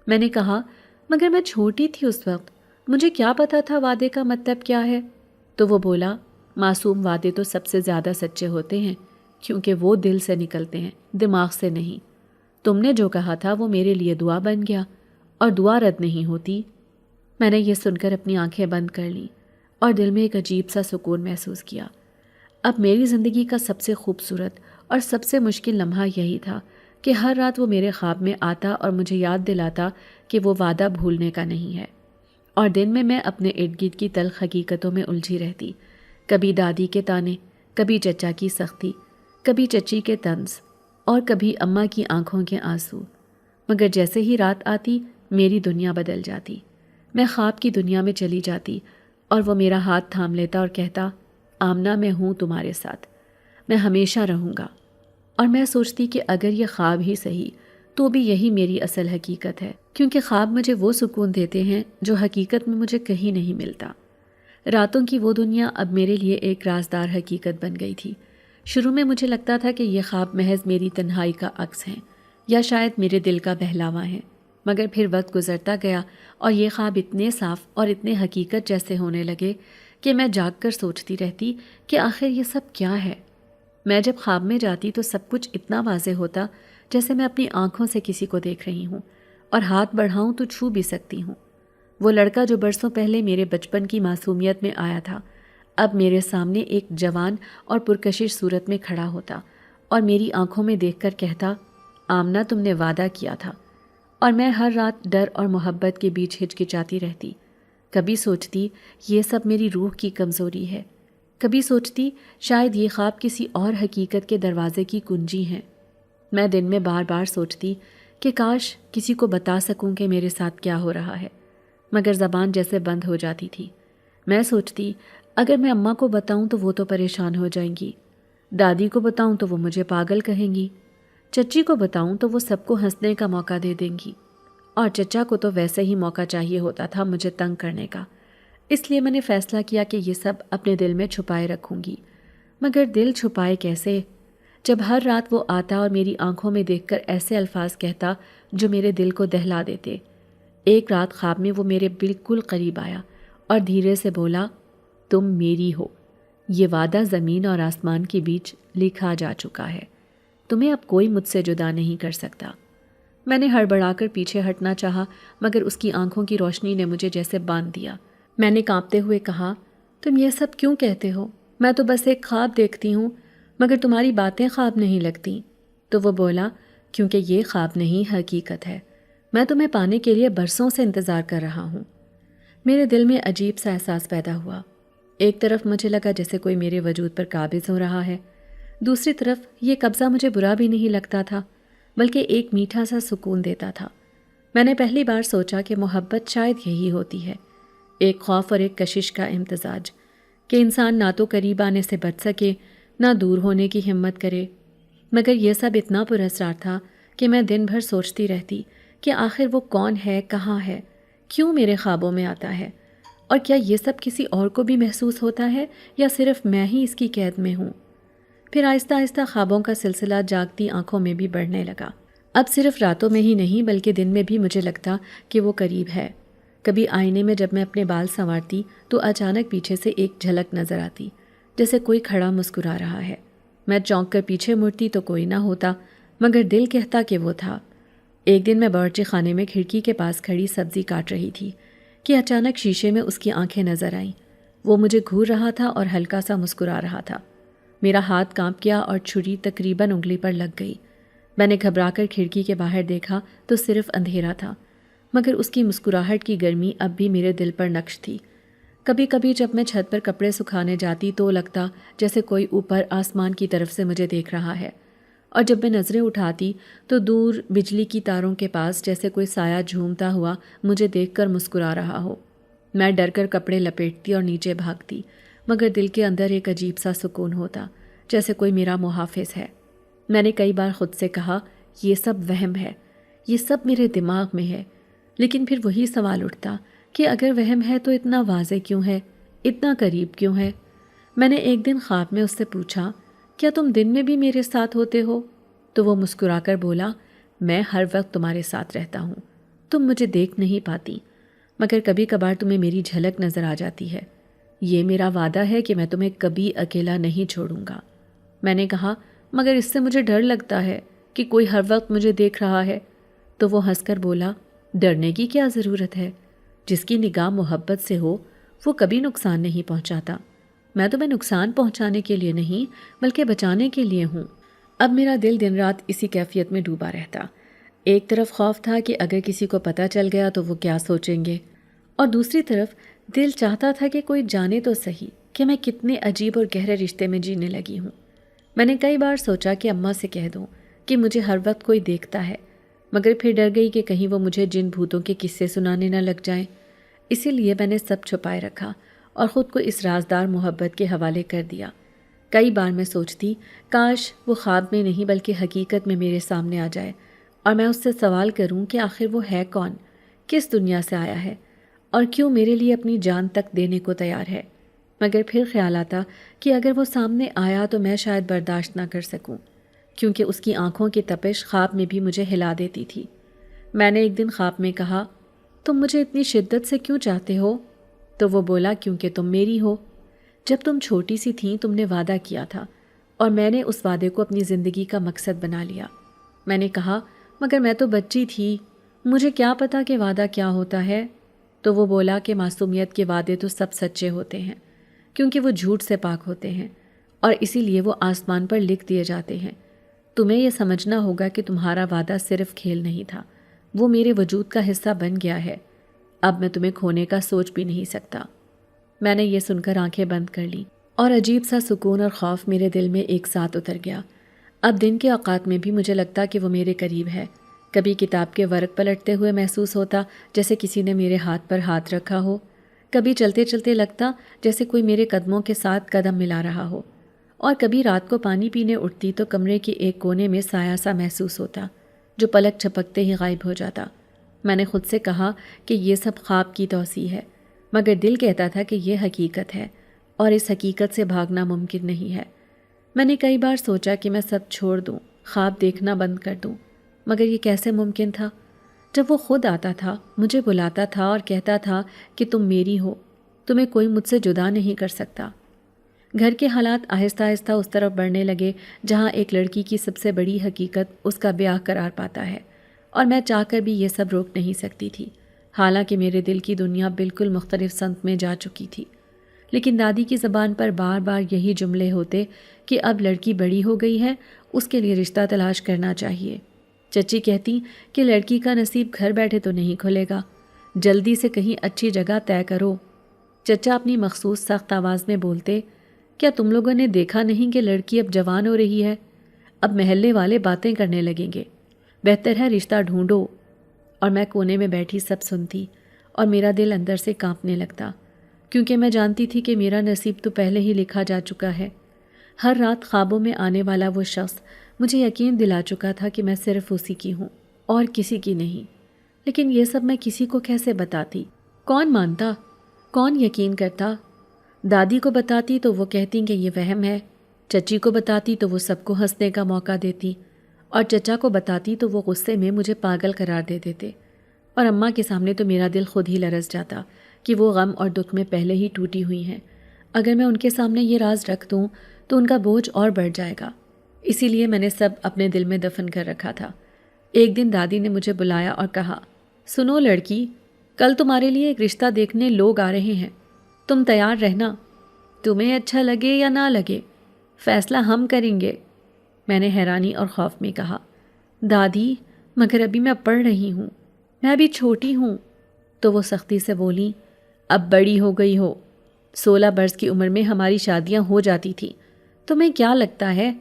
میں نے کہا مگر میں چھوٹی تھی اس وقت، مجھے کیا پتا تھا وعدے کا مطلب کیا ہے؟ تو وہ بولا معصوم وعدے تو سب سے زیادہ سچے ہوتے ہیں، کیونکہ وہ دل سے نکلتے ہیں، دماغ سے نہیں۔ تم نے جو کہا تھا وہ میرے لیے دعا بن گیا، اور دعا رد نہیں ہوتی۔ میں نے یہ سن کر اپنی آنکھیں بند کر لیں اور دل میں ایک عجیب سا سکون محسوس کیا۔ اب میری زندگی کا سب سے خوبصورت اور سب سے مشکل لمحہ یہی تھا کہ ہر رات وہ میرے خواب میں آتا اور مجھے یاد دلاتا کہ وہ وعدہ بھولنے کا نہیں ہے، اور دن میں اپنے ارد گرد کی تلخ حقیقتوں میں الجھی رہتی، کبھی دادی کے تانے، کبھی چچا کی سختی، کبھی چچی کے طنز، اور کبھی اماں کی آنکھوں کے آنسو۔ مگر جیسے ہی رات آتی میری دنیا بدل جاتی، میں خواب کی دنیا میں چلی جاتی اور وہ میرا ہاتھ تھام لیتا اور کہتا آمنہ میں ہوں تمہارے ساتھ، میں ہمیشہ رہوں گا۔ اور میں سوچتی کہ اگر یہ خواب ہی صحیح تو بھی یہی میری اصل حقیقت ہے، کیونکہ خواب مجھے وہ سکون دیتے ہیں جو حقیقت میں مجھے کہیں نہیں ملتا۔ راتوں کی وہ دنیا اب میرے لیے ایک رازدار حقیقت بن گئی تھی۔ شروع میں مجھے لگتا تھا کہ یہ خواب محض میری تنہائی کا عکس ہیں یا شاید میرے دل کا بہلاوا ہے، مگر پھر وقت گزرتا گیا اور یہ خواب اتنے صاف اور اتنے حقیقت جیسے ہونے لگے کہ میں جاگ کر سوچتی رہتی کہ آخر یہ سب کیا ہے۔ میں جب خواب میں جاتی تو سب کچھ اتنا واضح ہوتا جیسے میں اپنی آنکھوں سے کسی کو دیکھ رہی ہوں، اور ہاتھ بڑھاؤں تو چھو بھی سکتی ہوں۔ وہ لڑکا جو برسوں پہلے میرے بچپن کی معصومیت میں آیا تھا، اب میرے سامنے ایک جوان اور پرکشش صورت میں کھڑا ہوتا اور میری آنکھوں میں دیکھ کر کہتا آمنہ تم نے وعدہ کیا تھا۔ اور میں ہر رات ڈر اور محبت کے بیچ ہچکچاتی رہتی، کبھی سوچتی یہ سب میری روح کی کمزوری ہے، کبھی سوچتی شاید یہ خواب کسی اور حقیقت کے دروازے کی کنجی ہیں۔ میں دن میں بار بار سوچتی کہ کاش کسی کو بتا سکوں کہ میرے ساتھ کیا ہو رہا ہے، مگر زبان جیسے بند ہو جاتی تھی۔ میں سوچتی اگر میں اماں کو بتاؤں تو وہ تو پریشان ہو جائیں گی، دادی کو بتاؤں تو وہ مجھے پاگل کہیں گی، چچی کو بتاؤں تو وہ سب کو ہنسنے کا موقع دے دیں گی، اور چچا کو تو ویسے ہی موقع چاہیے ہوتا تھا مجھے تنگ کرنے کا۔ اس لیے میں نے فیصلہ کیا کہ یہ سب اپنے دل میں چھپائے رکھوں گی۔ مگر دل چھپائے کیسے، جب ہر رات وہ آتا اور میری آنکھوں میں دیکھ کر ایسے الفاظ کہتا جو میرے دل کو دہلا دیتے۔ ایک رات خواب میں وہ میرے بالکل قریب آیا اور دھیرے سے بولا تم میری ہو، یہ وعدہ زمین اور آسمان کے بیچ لکھا جا چکا ہے، تمہیں اب کوئی مجھ سے جدا نہیں کر سکتا۔ میں نے ہڑبڑا کر پیچھے ہٹنا چاہا، مگر اس کی آنکھوں کی روشنی نے مجھے جیسے باندھ دیا۔ میں نے کانپتے ہوئے کہا تم یہ سب کیوں کہتے ہو؟ میں تو بس ایک خواب دیکھتی ہوں، مگر تمہاری باتیں خواب نہیں لگتی۔ تو وہ بولا، کیونکہ یہ خواب نہیں حقیقت ہے، میں تمہیں پانے کے لیے برسوں سے انتظار کر رہا ہوں۔ میرے دل میں عجیب سا احساس پیدا ہوا۔ ایک طرف مجھے لگا جیسے کوئی میرے وجود پر قابض ہو رہا ہے، دوسری طرف یہ قبضہ مجھے برا بھی نہیں لگتا تھا، بلکہ ایک میٹھا سا سکون دیتا تھا۔ میں نے پہلی بار سوچا کہ محبت شاید یہی ہوتی ہے، ایک خوف اور ایک کشش کا امتزاج، کہ انسان نہ تو قریب آنے سے بچ سکے، نہ دور ہونے کی ہمت کرے۔ مگر یہ سب اتنا پراسرار تھا کہ میں دن بھر سوچتی رہتی کہ آخر وہ کون ہے، کہاں ہے، کیوں میرے خوابوں میں آتا ہے، اور کیا یہ سب کسی اور کو بھی محسوس ہوتا ہے یا صرف میں ہی اس کی قید میں ہوں۔ پھر آہستہ آہستہ خوابوں کا سلسلہ جاگتی آنکھوں میں بھی بڑھنے لگا۔ اب صرف راتوں میں ہی نہیں بلکہ دن میں بھی مجھے لگتا کہ وہ قریب ہے۔ کبھی آئینے میں جب میں اپنے بال سنوارتی تو اچانک پیچھے سے ایک جھلک نظر آتی، جیسے کوئی کھڑا مسکرا رہا ہے۔ میں چونک کر پیچھے مڑتی تو کوئی نہ ہوتا، مگر دل کہتا کہ وہ تھا۔ ایک دن میں باورچی خانے میں کھڑکی کے پاس کھڑی سبزی کاٹ رہی تھی کہ اچانک شیشے میں اس کی آنکھیں نظر آئیں۔ وہ مجھے گھور رہا تھا اور ہلکا سا مسکرا رہا تھا۔ میرا ہاتھ کانپ گیا اور چھری تقریباً انگلی پر لگ گئی۔ میں نے گھبرا کر کھڑکی کے باہر دیکھا تو صرف اندھیرا تھا، مگر اس کی مسکراہٹ کی گرمی اب بھی میرے دل پر نقش تھی۔ کبھی کبھی جب میں چھت پر کپڑے سکھانے جاتی تو لگتا جیسے کوئی اوپر آسمان کی طرف سے مجھے دیکھ رہا ہے، اور جب میں نظریں اٹھاتی تو دور بجلی کی تاروں کے پاس جیسے کوئی سایہ جھومتا ہوا مجھے دیکھ کر مسکرا رہا ہو۔ میں ڈر کر کپڑے لپیٹتی اور نیچے بھاگتی، مگر دل کے اندر ایک عجیب سا سکون ہوتا، جیسے کوئی میرا محافظ ہے۔ میں نے کئی بار خود سے کہا یہ سب وہم ہے، یہ سب میرے دماغ میں ہے، لیکن پھر وہی سوال اٹھتا کہ اگر وہم ہے تو اتنا واضح کیوں ہے، اتنا قریب کیوں ہے؟ میں نے ایک دن خواب میں اس سے پوچھا، کیا تم دن میں بھی میرے ساتھ ہوتے ہو؟ تو وہ مسکرا کر بولا، میں ہر وقت تمہارے ساتھ رہتا ہوں، تم مجھے دیکھ نہیں پاتی، مگر کبھی کبھار تمہیں میری جھلک نظر آ جاتی ہے۔ یہ میرا وعدہ ہے کہ میں تمہیں کبھی اکیلا نہیں چھوڑوں گا۔ میں نے کہا، مگر اس سے مجھے ڈر لگتا ہے کہ کوئی ہر وقت مجھے دیکھ رہا ہے۔ تو وہ ہنس کر بولا، ڈرنے کی کیا ضرورت ہے؟ جس کی نگاہ محبت سے ہو وہ کبھی نقصان نہیں پہنچاتا۔ میں تمہیں نقصان پہنچانے کے لیے نہیں بلکہ بچانے کے لیے ہوں۔ اب میرا دل دن رات اسی کیفیت میں ڈوبا رہتا۔ ایک طرف خوف تھا کہ اگر کسی کو پتہ چل گیا تو وہ کیا سوچیں گے، اور دوسری طرف دل چاہتا تھا کہ کوئی جانے تو صحیح کہ میں کتنے عجیب اور گہرے رشتے میں جینے لگی ہوں۔ میں نے کئی بار سوچا کہ اماں سے کہہ دوں کہ مجھے ہر وقت کوئی دیکھتا ہے، مگر پھر ڈر گئی کہ کہیں وہ مجھے جن بھوتوں کے قصے سنانے نہ لگ جائیں۔ اسی لیے میں نے سب چھپائے رکھا اور خود کو اس رازدار محبت کے حوالے کر دیا۔ کئی بار میں سوچتی کاش وہ خواب میں نہیں بلکہ حقیقت میں میرے سامنے آ جائے اور میں اس سے سوال کروں کہ آخر وہ ہے کون، کس دنیا سے آیا ہے اور کیوں میرے لیے اپنی جان تک دینے کو تیار ہے۔ مگر پھر خیال آتا کہ اگر وہ سامنے آیا تو میں شاید برداشت نہ کر سکوں، کیونکہ اس کی آنکھوں کی تپش خواب میں بھی مجھے ہلا دیتی تھی۔ میں نے ایک دن خواب میں کہا، تم مجھے اتنی شدت سے کیوں چاہتے ہو؟ تو وہ بولا، کیونکہ تم میری ہو۔ جب تم چھوٹی سی تھیں تم نے وعدہ کیا تھا اور میں نے اس وعدے کو اپنی زندگی کا مقصد بنا لیا۔ میں نے کہا، مگر میں تو بچی تھی، مجھے کیا پتا کہ وعدہ کیا ہوتا ہے؟ تو وہ بولا کہ معصومیت کے وعدے تو سب سچے ہوتے ہیں، کیونکہ وہ جھوٹ سے پاک ہوتے ہیں اور اسی لیے وہ آسمان پر لکھ دیے جاتے ہیں۔ تمہیں یہ سمجھنا ہوگا کہ تمہارا وعدہ صرف کھیل نہیں تھا، وہ میرے وجود کا حصہ بن گیا ہے۔ اب میں تمہیں کھونے کا سوچ بھی نہیں سکتا۔ میں نے یہ سن کر آنکھیں بند کر لیں اور عجیب سا سکون اور خوف میرے دل میں ایک ساتھ اتر گیا۔ اب دن کے اوقات میں بھی مجھے لگتا کہ وہ میرے قریب ہے۔ کبھی کتاب کے ورق پلٹتے ہوئے محسوس ہوتا جیسے کسی نے میرے ہاتھ پر ہاتھ رکھا ہو، کبھی چلتے چلتے لگتا جیسے کوئی میرے قدموں کے ساتھ قدم ملا رہا ہو، اور کبھی رات کو پانی پینے اٹھتی تو کمرے کے ایک کونے میں سایہ سا محسوس ہوتا جو پلک جھپکتے ہی غائب ہو جاتا۔ میں نے خود سے کہا کہ یہ سب خواب کی توسیع ہے، مگر دل کہتا تھا کہ یہ حقیقت ہے اور اس حقیقت سے بھاگنا ممکن نہیں ہے۔ میں نے کئی بار سوچا کہ میں سب چھوڑ دوں، خواب دیکھنا بند کر دوں، مگر یہ کیسے ممکن تھا جب وہ خود آتا تھا، مجھے بلاتا تھا اور کہتا تھا کہ تم میری ہو، تمہیں کوئی مجھ سے جدا نہیں کر سکتا۔ گھر کے حالات آہستہ آہستہ اس طرف بڑھنے لگے جہاں ایک لڑکی کی سب سے بڑی حقیقت اس کا بیاہ قرار پاتا ہے، اور میں چاہ کر بھی یہ سب روک نہیں سکتی تھی، حالانکہ میرے دل کی دنیا بالکل مختلف سمت میں جا چکی تھی۔ لیکن دادی کی زبان پر بار بار یہی جملے ہوتے کہ اب لڑکی بڑی ہو گئی ہے، اس کے لیے رشتہ تلاش کرنا چاہیے۔ چچی کہتی کہ لڑکی کا نصیب گھر بیٹھے تو نہیں کھلے گا، جلدی سے کہیں اچھی جگہ طے کرو۔ چچا اپنی مخصوص سخت آواز میں بولتے، کیا تم لوگوں نے دیکھا نہیں کہ لڑکی اب جوان ہو رہی ہے؟ اب محلے والے باتیں کرنے لگیں گے، بہتر ہے رشتہ ڈھونڈو۔ اور میں کونے میں بیٹھی سب سنتی اور میرا دل اندر سے کانپنے لگتا، کیونکہ میں جانتی تھی کہ میرا نصیب تو پہلے ہی لکھا جا چکا ہے۔ ہر رات خوابوں میں آنے والا وہ شخص مجھے یقین دلا چکا تھا کہ میں صرف اسی کی ہوں اور کسی کی نہیں۔ لیکن یہ سب میں کسی کو کیسے بتاتی؟ کون مانتا؟ کون یقین کرتا؟ دادی کو بتاتی تو وہ کہتی کہ یہ وہم ہے، چچی کو بتاتی تو وہ سب کو ہنسنے کا موقع دیتی، اور چچا کو بتاتی تو وہ غصے میں مجھے پاگل قرار دے دیتے، اور اماں کے سامنے تو میرا دل خود ہی لرز جاتا کہ وہ غم اور دکھ میں پہلے ہی ٹوٹی ہوئی ہیں۔ اگر میں ان کے سامنے یہ راز رکھ دوں تو ان کا بوجھ اور بڑھ جائے گا، اسی لیے میں نے سب اپنے دل میں دفن کر رکھا تھا۔ ایک دن دادی نے مجھے بلایا اور کہا، سنو لڑکی، کل تمہارے لیے ایک رشتہ دیکھنے لوگ آ رہے ہیں، تم تیار رہنا، تمہیں اچھا لگے یا نہ لگے فیصلہ ہم کریں گے۔ میں نے حیرانی اور خوف میں کہا، دادی مگر ابھی میں پڑھ رہی ہوں، میں ابھی چھوٹی ہوں۔ تو وہ سختی سے بولی، اب بڑی ہو گئی ہو، 16 برس کی عمر میں ہماری شادیاں ہو جاتی تھیں، تمہیں کیا لگتا ہے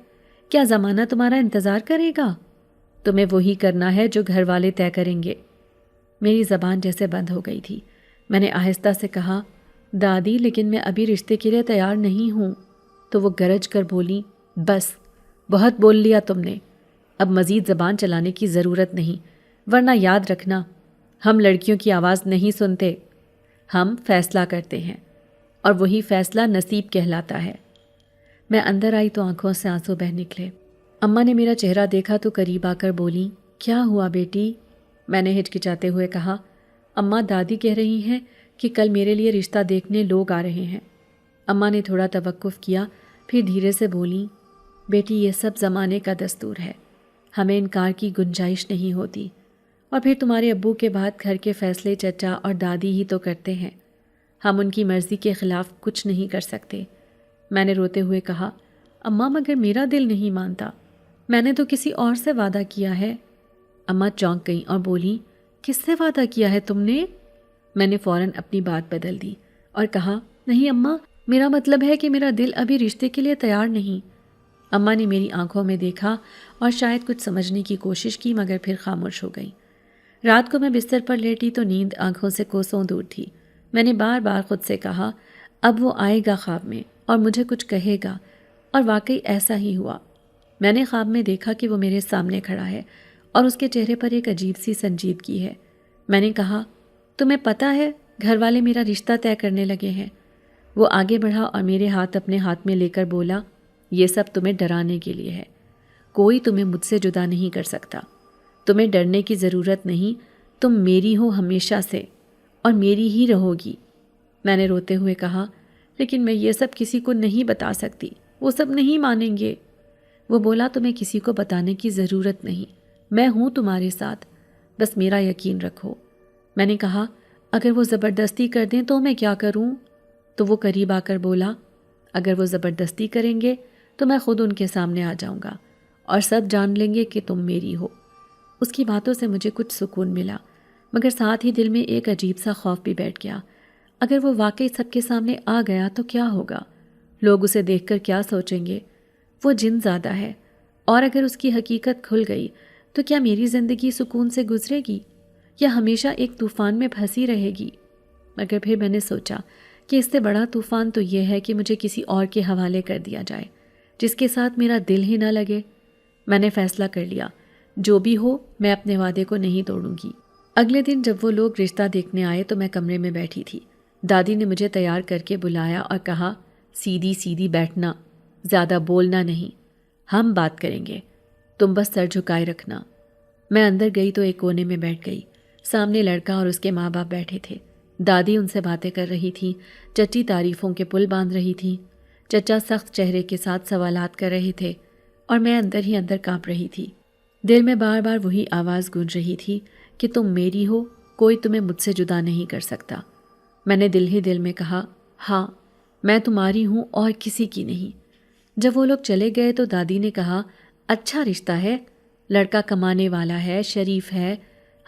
کیا زمانہ تمہارا انتظار کرے گا؟ تمہیں وہی کرنا ہے جو گھر والے طے کریں گے۔ میری زبان جیسے بند ہو گئی تھی۔ میں نے آہستہ سے کہا، دادی لیکن میں ابھی رشتے کے لیے تیار نہیں ہوں۔ تو وہ گرج کر بولی، بس بہت بول لیا تم نے، اب مزید زبان چلانے کی ضرورت نہیں، ورنہ یاد رکھنا ہم لڑکیوں کی آواز نہیں سنتے، ہم فیصلہ کرتے ہیں، اور وہی فیصلہ نصیب کہلاتا ہے۔ میں اندر آئی تو آنکھوں سے آنسو بہہ نکلے۔ اماں نے میرا چہرہ دیکھا تو قریب آ کر بولی، کیا ہوا بیٹی؟ میں نے ہچکچاتے ہوئے کہا، اماں دادی کہہ رہی ہیں کہ کل میرے لیے رشتہ دیکھنے لوگ آ رہے ہیں۔ اماں نے تھوڑا توقف کیا، پھر دھیرے سے بولی، بیٹی یہ سب زمانے کا دستور ہے، ہمیں انکار کی گنجائش نہیں ہوتی، اور پھر تمہارے ابو کے بعد گھر کے فیصلے چچا اور دادی ہی تو کرتے ہیں، ہم ان کی مرضی کے خلاف کچھ نہیں کر سکتے۔ میں نے روتے ہوئے کہا، اماں مگر میرا دل نہیں مانتا، میں نے تو کسی اور سے وعدہ کیا ہے۔ اماں چونک گئیں اور بولی، کس سے وعدہ کیا ہے تم نے؟ میں نے فوراً اپنی بات بدل دی اور کہا، نہیں اماں، میرا مطلب ہے کہ میرا دل ابھی رشتے کے لیے تیار نہیں۔ اماں نے میری آنکھوں میں دیکھا اور شاید کچھ سمجھنے کی کوشش کی، مگر پھر خاموش ہو گئی۔ رات کو میں بستر پر لیٹی تو نیند آنکھوں سے کوسوں دور تھی۔ میں نے بار بار خود سے کہا، اب وہ آئے گا خواب میں اور مجھے کچھ کہے گا، اور واقعی ایسا ہی ہوا۔ میں نے خواب میں دیکھا کہ وہ میرے سامنے کھڑا ہے اور اس کے چہرے پر ایک عجیب سی سنجیدگی ہے۔ میں نے کہا، تمہیں پتہ ہے گھر والے میرا رشتہ طے کرنے لگے ہیں۔ وہ آگے بڑھا اور میرے ہاتھ اپنے ہاتھ میں لے کر بولا، یہ سب تمہیں ڈرانے کے لیے ہے، کوئی تمہیں مجھ سے جدا نہیں کر سکتا، تمہیں ڈرنے کی ضرورت نہیں، تم میری ہو ہمیشہ سے اور میری ہی رہو گی۔ میں نے روتے ہوئے کہا، لیکن میں یہ سب کسی کو نہیں بتا سکتی، وہ سب نہیں مانیں گے۔ وہ بولا، تمہیں کسی کو بتانے کی ضرورت نہیں، میں ہوں تمہارے ساتھ، بس میرا یقین رکھو۔ میں نے کہا، اگر وہ زبردستی کر دیں تو میں کیا کروں؟ تو وہ قریب آ کر بولا، اگر وہ زبردستی کریں گے تو میں خود ان کے سامنے آ جاؤں گا اور سب جان لیں گے کہ تم میری ہو۔ اس کی باتوں سے مجھے کچھ سکون ملا، مگر ساتھ ہی دل میں ایک عجیب سا خوف بھی بیٹھ گیا۔ اگر وہ واقعی سب کے سامنے آ گیا تو کیا ہوگا؟ لوگ اسے دیکھ کر کیا سوچیں گے؟ وہ جن زادہ ہے، اور اگر اس کی حقیقت کھل گئی تو کیا میری زندگی سکون سے گزرے گی یا ہمیشہ ایک طوفان میں پھنسی رہے گی؟ مگر پھر میں نے سوچا کہ اس سے بڑا طوفان تو یہ ہے کہ مجھے کسی اور کے حوالے کر دیا جائے جس کے ساتھ میرا دل ہی نہ لگے۔ میں نے فیصلہ کر لیا، جو بھی ہو میں اپنے وعدے کو نہیں توڑوں گی۔ اگلے دن جب وہ لوگ رشتہ دیکھنے آئے تو میں کمرے میں بیٹھی تھی۔ دادی نے مجھے تیار کر کے بلایا اور کہا، سیدھی سیدھی بیٹھنا، زیادہ بولنا نہیں، ہم بات کریں گے، تم بس سر جھکائے رکھنا۔ میں اندر گئی تو ایک کونے میں بیٹھ گئی۔ سامنے لڑکا اور اس کے ماں باپ بیٹھے تھے۔ دادی ان سے باتیں کر رہی تھی، چچی تعریفوں کے پل باندھ رہی تھی، چچا سخت چہرے کے ساتھ سوالات کر رہے تھے، اور میں اندر ہی اندر کانپ رہی تھی۔ دل میں بار بار وہی آواز گونج رہی تھی کہ تم میری ہو، کوئی تمہیں مجھ سے جدا نہیں کر سکتا۔ میں نے دل ہی دل میں کہا، ہاں میں تمہاری ہوں اور کسی کی نہیں۔ جب وہ لوگ چلے گئے تو دادی نے کہا، اچھا رشتہ ہے، لڑکا کمانے والا ہے، شریف ہے،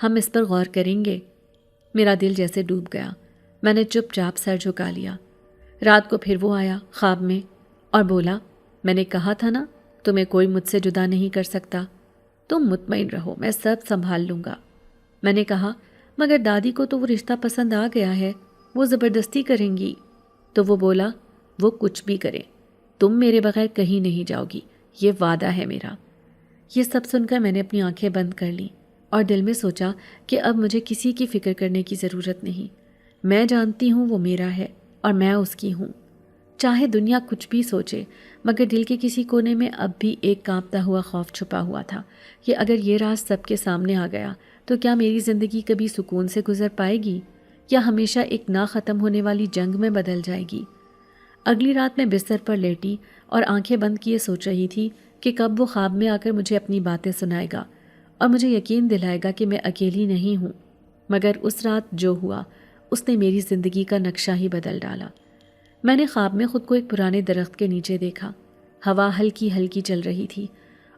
ہم اس پر غور کریں گے۔ میرا دل جیسے ڈوب گیا۔ میں نے چپ چاپ سر جھکا لیا۔ رات کو پھر وہ آیا خواب میں اور بولا، میں نے کہا تھا نا تمہیں کوئی مجھ سے جدا نہیں کر سکتا، تم مطمئن رہو، میں سب سنبھال لوں گا۔ میں نے کہا، مگر دادی کو تو وہ رشتہ پسند آ گیا ہے، وہ زبردستی کریں گی۔ تو وہ بولا، وہ کچھ بھی کریں، تم میرے بغیر کہیں نہیں جاؤ گی، یہ وعدہ ہے میرا۔ یہ سب سن کر میں نے اپنی آنکھیں بند کر لیں اور دل میں سوچا کہ اب مجھے کسی کی فکر کرنے کی ضرورت نہیں۔ میں جانتی ہوں وہ میرا ہے اور میں اس کی ہوں۔ چاہے دنیا کچھ بھی سوچے، مگر دل کے کسی کونے میں اب بھی ایک کانپتا ہوا خوف چھپا ہوا تھا کہ اگر یہ راز سب کے سامنے آ گیا تو کیا میری زندگی کبھی سکون سے گزر پائے گی یا ہمیشہ ایک نہ ختم ہونے والی جنگ میں بدل جائے گی؟ اگلی رات میں بستر پر لیٹی اور آنکھیں بند کیے سوچ رہی تھی کہ کب وہ خواب میں آ کر مجھے اپنی باتیں سنائے گا اور مجھے یقین دلائے گا کہ میں اکیلی نہیں ہوں۔ مگر اس رات جو ہوا اس نے میری زندگی کا نقشہ ہی بدل ڈالا۔ میں نے خواب میں خود کو ایک پرانے درخت کے نیچے دیکھا۔ ہوا ہلکی ہلکی چل رہی تھی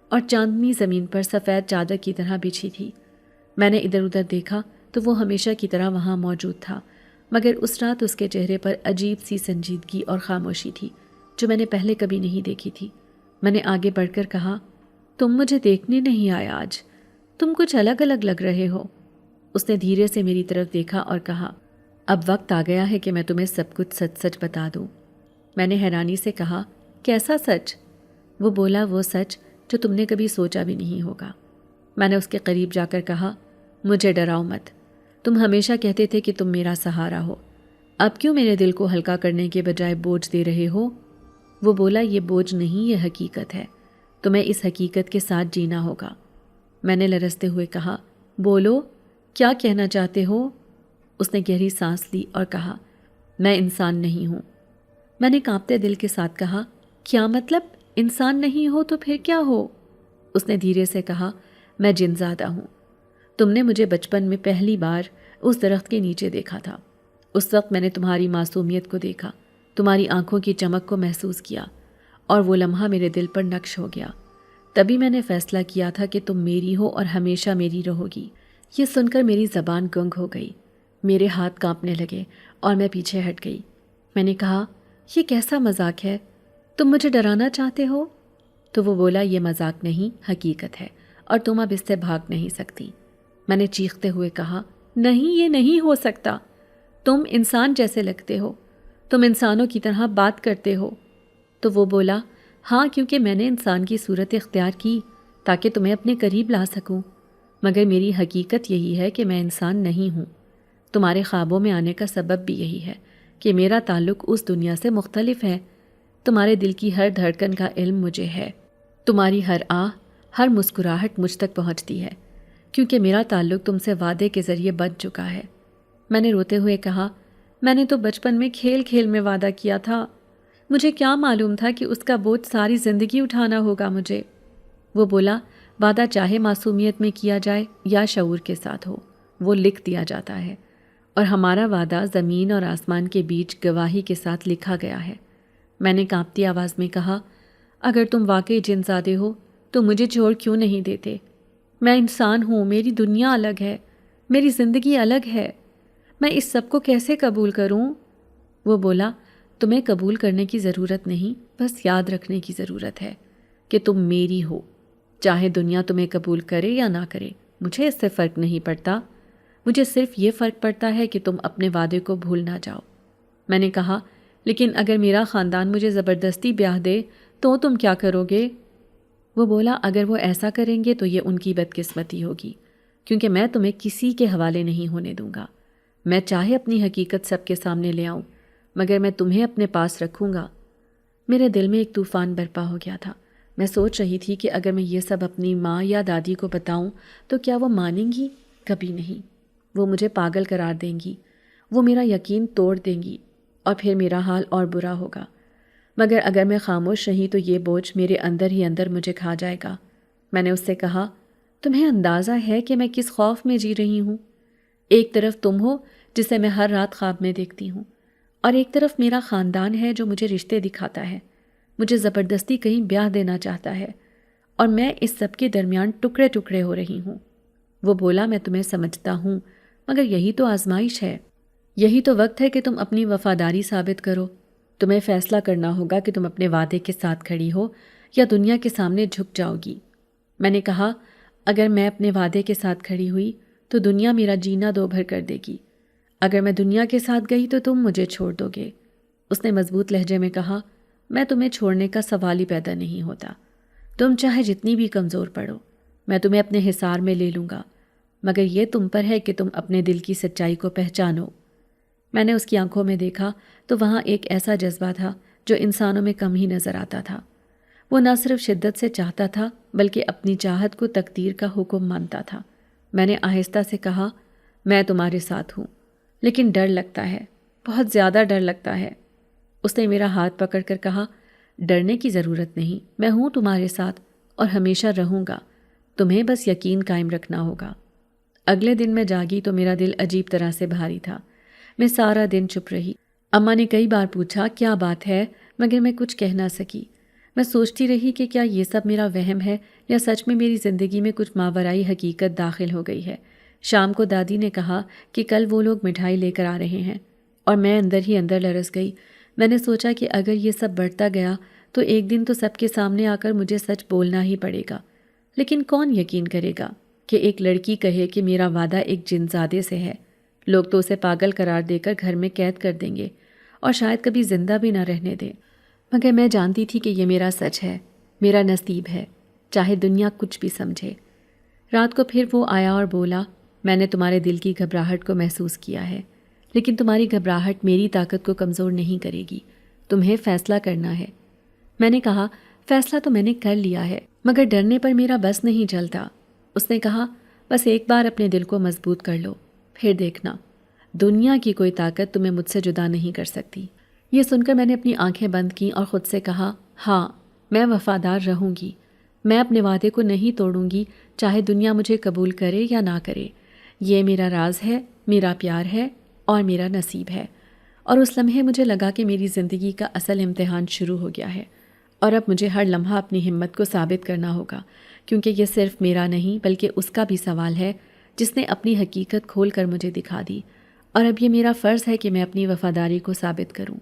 اور چاندنی زمین پر سفید چادر کی طرح بچھی تھی۔ میں نے ادھر ادھر دیکھا تو وہ ہمیشہ کی طرح وہاں موجود تھا، مگر اس رات اس کے چہرے پر عجیب سی سنجیدگی اور خاموشی تھی جو میں نے پہلے کبھی نہیں دیکھی تھی۔ میں نے آگے بڑھ کر کہا، تم مجھے دیکھنے نہیں آئے آج، تم کچھ الگ الگ لگ رہے ہو۔ اس نے دھیرے سے میری طرف دیکھا اور کہا، اب وقت آ گیا ہے کہ میں تمہیں سب کچھ سچ سچ بتا دوں۔ میں نے حیرانی سے کہا، کیسا سچ؟ وہ بولا، وہ سچ جو تم نے کبھی سوچا بھی نہیں ہوگا۔ میں نے اس کے قریب جا کر کہا، مجھے ڈراؤ مت، تم ہمیشہ کہتے تھے کہ تم میرا سہارا ہو، اب کیوں میرے دل کو ہلکا کرنے کے بجائے بوجھ دے رہے ہو؟ وہ بولا، یہ بوجھ نہیں، یہ حقیقت ہے، تمہیں اس حقیقت کے ساتھ جینا ہوگا۔ میں نے لرزتے ہوئے کہا، بولو، کیا کہنا چاہتے ہو؟ اس نے گہری سانس لی اور کہا، میں انسان نہیں ہوں۔ میں نے کانپتے دل کے ساتھ کہا، کیا مطلب؟ انسان نہیں ہو تو پھر کیا ہو؟ اس نے دھیرے سے کہا، میں جن زادہ ہوں۔ تم نے مجھے بچپن میں پہلی بار اس درخت کے نیچے دیکھا تھا۔ اس وقت میں نے تمہاری معصومیت کو دیکھا، تمہاری آنکھوں کی چمک کو محسوس کیا اور وہ لمحہ میرے دل پر نقش ہو گیا۔ تبھی میں نے فیصلہ کیا تھا کہ تم میری ہو اور ہمیشہ میری رہو گی۔ یہ سن کر میری زبان گنگ ہو گئی، میرے ہاتھ کانپنے لگے اور میں پیچھے ہٹ گئی۔ میں نے کہا، یہ کیسا مذاق ہے؟ تم مجھے ڈرانا چاہتے ہو؟ تو وہ بولا، یہ مذاق نہیں، حقیقت ہے اور تم اب اس سے بھاگ نہیں سکتی۔ میں نے چیختے ہوئے کہا، نہیں، یہ نہیں ہو سکتا، تم انسان جیسے لگتے ہو، تم انسانوں کی طرح بات کرتے ہو۔ تو وہ بولا، ہاں، کیونکہ میں نے انسان کی صورت اختیار کی تاکہ تمہیں اپنے قریب لا سکوں، مگر میری حقیقت یہی ہے کہ میں انسان نہیں ہوں۔ تمہارے خوابوں میں آنے کا سبب بھی یہی ہے کہ میرا تعلق اس دنیا سے مختلف ہے۔ تمہارے دل کی ہر دھڑکن کا علم مجھے ہے، تمہاری ہر آہ، ہر مسکراہٹ مجھ تک پہنچتی ہے، کیونکہ میرا تعلق تم سے وعدے کے ذریعے بن چکا ہے۔ میں نے روتے ہوئے کہا، میں نے تو بچپن میں کھیل کھیل میں وعدہ کیا تھا، مجھے کیا معلوم تھا کہ اس کا بوجھ ساری زندگی اٹھانا ہوگا مجھے۔ وہ بولا، وعدہ چاہے معصومیت میں کیا جائے یا شعور کے ساتھ ہو، وہ لکھ دیا جاتا ہے، اور ہمارا وعدہ زمین اور آسمان کے بیچ گواہی کے ساتھ لکھا گیا ہے۔ میں نے کانپتی آواز میں کہا، اگر تم واقعی جن زادے ہو تو مجھے چھوڑ کیوں نہیں دیتے؟ میں انسان ہوں، میری دنیا الگ ہے، میری زندگی الگ ہے، میں اس سب کو کیسے قبول کروں؟ وہ بولا، تمہیں قبول کرنے کی ضرورت نہیں، بس یاد رکھنے کی ضرورت ہے کہ تم میری ہو، چاہے دنیا تمہیں قبول کرے یا نہ کرے، مجھے اس سے فرق نہیں پڑتا، مجھے صرف یہ فرق پڑتا ہے کہ تم اپنے وعدے کو بھول نہ جاؤ۔ میں نے کہا، لیکن اگر میرا خاندان مجھے زبردستی بیاہ دے تو تم کیا کرو گے؟ وہ بولا، اگر وہ ایسا کریں گے تو یہ ان کی بدقسمتی ہوگی، کیونکہ میں تمہیں کسی کے حوالے نہیں ہونے دوں گا۔ میں چاہے اپنی حقیقت سب کے سامنے لے آؤں، مگر میں تمہیں اپنے پاس رکھوں گا۔ میرے دل میں ایک طوفان برپا ہو گیا تھا۔ میں سوچ رہی تھی کہ اگر میں یہ سب اپنی ماں یا دادی کو بتاؤں تو کیا وہ مانیں گی؟ کبھی نہیں، وہ مجھے پاگل قرار دیں گی، وہ میرا یقین توڑ دیں گی اور پھر میرا حال اور برا ہوگا۔ مگر اگر میں خاموش رہی تو یہ بوجھ میرے اندر ہی اندر مجھے کھا جائے گا۔ میں نے اس سے کہا، تمہیں اندازہ ہے کہ میں کس خوف میں جی رہی ہوں؟ ایک طرف تم ہو جسے میں ہر رات خواب میں دیکھتی ہوں، اور ایک طرف میرا خاندان ہے جو مجھے رشتے دکھاتا ہے، مجھے زبردستی کہیں بیاہ دینا چاہتا ہے، اور میں اس سب کے درمیان ٹکڑے ٹکڑے ہو رہی ہوں۔ وہ بولا، میں تمہیں سمجھتا ہوں، مگر یہی تو آزمائش ہے، یہی تو وقت ہے کہ تم اپنی وفاداری ثابت کرو۔ تمہیں فیصلہ کرنا ہوگا کہ تم اپنے وعدے کے ساتھ کھڑی ہو یا دنیا کے سامنے جھک جاؤ گی۔ میں نے کہا، اگر میں اپنے وعدے کے ساتھ کھڑی ہوئی تو دنیا میرا جینا دو بھر کر دے گی، اگر میں دنیا کے ساتھ گئی تو تم مجھے چھوڑ دو گے۔ اس نے مضبوط لہجے میں کہا، میں تمہیں چھوڑنے کا سوال ہی پیدا نہیں ہوتا، تم چاہے جتنی بھی کمزور پڑو، میں تمہیں اپنے حصار میں لے لوں گا، مگر یہ تم پر ہے کہ تم اپنے دل کی سچائی کو پہچانو۔ میں نے اس کی آنکھوں میں دیکھا تو وہاں ایک ایسا جذبہ تھا جو انسانوں میں کم ہی نظر آتا تھا۔ وہ نہ صرف شدت سے چاہتا تھا بلکہ اپنی چاہت کو تقدیر کا حکم مانتا تھا۔ میں نے آہستہ سے کہا، میں تمہارے ساتھ ہوں، لیکن ڈر لگتا ہے، بہت زیادہ ڈر لگتا ہے۔ اس نے میرا ہاتھ پکڑ کر کہا، ڈرنے کی ضرورت نہیں، میں ہوں تمہارے ساتھ اور ہمیشہ رہوں گا، تمہیں بس یقین قائم رکھنا ہوگا۔ اگلے دن میں جاگی تو میرا دل عجیب طرح سے بھاری تھا۔ میں سارا دن چپ رہی۔ اماں نے کئی بار پوچھا کیا بات ہے، مگر میں کچھ کہہ نہ سکی۔ میں سوچتی رہی کہ کیا یہ سب میرا وہم ہے یا سچ میں میری زندگی میں کچھ ماورائی حقیقت داخل ہو گئی ہے۔ شام کو دادی نے کہا کہ کل وہ لوگ مٹھائی لے کر آ رہے ہیں، اور میں اندر ہی اندر لرز گئی۔ میں نے سوچا کہ اگر یہ سب بڑھتا گیا تو ایک دن تو سب کے سامنے آ کر مجھے سچ بولنا ہی پڑے گا، لیکن کون یقین کرے گا کہ ایک لڑکی کہے کہ میرا وعدہ ایک جنزادے سے ہے؟ لوگ تو اسے پاگل قرار دے کر گھر میں قید کر دیں گے اور شاید کبھی زندہ بھی نہ رہنے دیں، مگر میں جانتی تھی کہ یہ میرا سچ ہے، میرا نصیب ہے، چاہے دنیا کچھ بھی سمجھے۔ رات کو پھر وہ آیا اور بولا، میں نے تمہارے دل کی گھبراہٹ کو محسوس کیا ہے، لیکن تمہاری گھبراہٹ میری طاقت کو کمزور نہیں کرے گی، تمہیں فیصلہ کرنا ہے۔ میں نے کہا، فیصلہ تو میں نے کر لیا ہے، مگر ڈرنے پر میرا بس نہیں چلتا۔ اس نے کہا، بس ایک بار اپنے دل کو مضبوط کر لو، پھر دیکھنا، دنیا کی کوئی طاقت تمہیں مجھ سے جدا نہیں کر سکتی۔ یہ سن کر میں نے اپنی آنکھیں بند کیں اور خود سے کہا، ہاں، میں وفادار رہوں گی، میں اپنے وعدے کو نہیں توڑوں گی، چاہے دنیا مجھے قبول کرے یا نہ کرے۔ یہ میرا راز ہے، میرا پیار ہے اور میرا نصیب ہے۔ اور اس لمحے مجھے لگا کہ میری زندگی کا اصل امتحان شروع ہو گیا ہے، اور اب مجھے ہر لمحہ اپنی ہمت کو ثابت کرنا ہوگا، کیونکہ یہ صرف میرا نہیں بلکہ اس کا بھی سوال ہے جس نے اپنی حقیقت کھول کر مجھے دکھا دی، اور اب یہ میرا فرض ہے کہ میں اپنی وفاداری کو ثابت کروں۔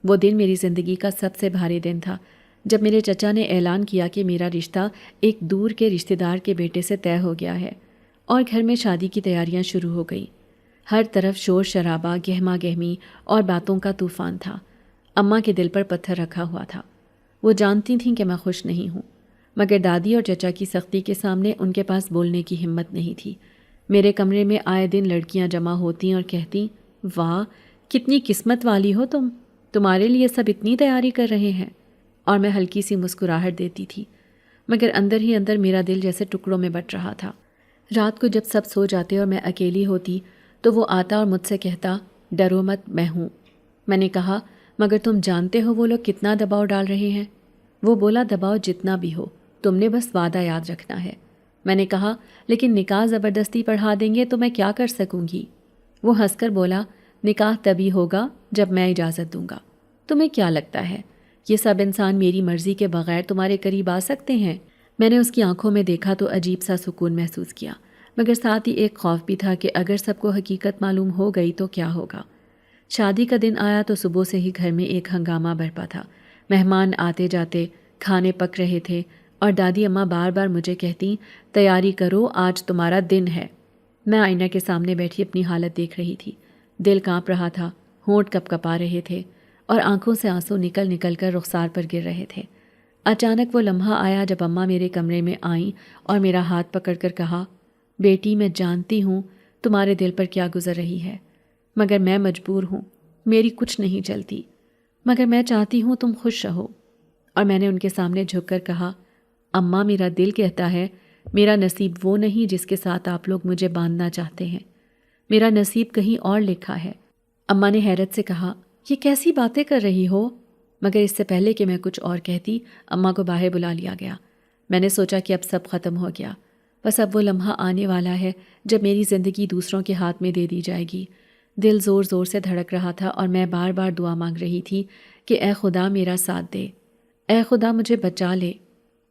وہ دن میری زندگی کا سب سے بھاری دن تھا جب میرے چچا نے اعلان کیا کہ میرا رشتہ ایک دور کے رشتہ دار کے بیٹے سے طے ہو گیا ہے، اور گھر میں شادی کی تیاریاں شروع ہو گئیں۔ ہر طرف شور شرابہ، گہما گہمی اور باتوں کا طوفان تھا۔ اماں کے دل پر پتھر رکھا ہوا تھا۔ وہ جانتی تھیں کہ میں خوش نہیں ہوں، مگر دادی اور چچا کی سختی کے سامنے ان کے پاس بولنے کی ہمت نہیں تھی۔ میرے کمرے میں آئے دن لڑکیاں جمع ہوتیں اور کہتیں، واہ، کتنی قسمت والی ہو تم، تمہارے لیے سب اتنی تیاری کر رہے ہیں، اور میں ہلکی سی مسکراہٹ دیتی تھی، مگر اندر ہی اندر میرا دل جیسے ٹکڑوں میں بٹ رہا تھا۔ رات کو جب سب سو جاتے اور میں اکیلی ہوتی تو وہ آتا اور مجھ سے کہتا، ڈرو مت، میں ہوں۔ میں نے کہا، مگر تم جانتے ہو وہ لوگ کتنا دباؤ ڈال رہے ہیں؟ وہ بولا، دباؤ جتنا بھی ہو، تم نے بس وعدہ یاد رکھنا ہے۔ میں نے کہا، لیکن نکاح زبردستی پڑھا دیں گے تو میں کیا کر سکوں گی؟ وہ ہنس کر بولا، نکاح تبھی ہوگا جب میں اجازت دوں گا۔ تمہیں کیا لگتا ہے یہ سب انسان میری مرضی کے بغیر تمہارے قریب آ سکتے ہیں؟ میں نے اس کی آنکھوں میں دیکھا تو عجیب سا سکون محسوس کیا، مگر ساتھ ہی ایک خوف بھی تھا کہ اگر سب کو حقیقت معلوم ہو گئی تو کیا ہوگا۔ شادی کا دن آیا تو صبح سے ہی گھر میں ایک ہنگامہ برپا تھا۔ مہمان آتے جاتے، کھانے پک رہے تھے، اور دادی اماں بار بار مجھے کہتی، تیاری کرو، آج تمہارا دن ہے۔ میں آئینہ کے سامنے بیٹھی اپنی حالت دیکھ رہی تھی۔ دل کانپ رہا تھا، ہونٹ کپ کپا رہے تھے، اور آنکھوں سے آنسو نکل نکل کر رخسار پر گر رہے تھے۔ اچانک وہ لمحہ آیا جب اماں میرے کمرے میں آئیں اور میرا ہاتھ پکڑ کر کہا، بیٹی، میں جانتی ہوں تمہارے دل پر کیا گزر رہی ہے، مگر میں مجبور ہوں، میری کچھ نہیں چلتی، مگر میں چاہتی ہوں تم خوش رہو۔ اور میں نے ان کے سامنے جھک کر کہا، اماں، میرا دل کہتا ہے میرا نصیب وہ نہیں جس کے ساتھ آپ لوگ مجھے باندھنا چاہتے ہیں، میرا نصیب کہیں اور لکھا ہے۔ اماں نے حیرت سے کہا، یہ کیسی باتیں کر رہی ہو؟ مگر اس سے پہلے کہ میں کچھ اور کہتی، اماں کو باہر بلا لیا گیا۔ میں نے سوچا کہ اب سب ختم ہو گیا، بس اب وہ لمحہ آنے والا ہے جب میری زندگی دوسروں کے ہاتھ میں دے دی جائے گی، دل زور زور سے دھڑک رہا تھا اور میں بار بار دعا مانگ رہی تھی کہ اے خدا میرا ساتھ دے، اے خدا مجھے بچا لے۔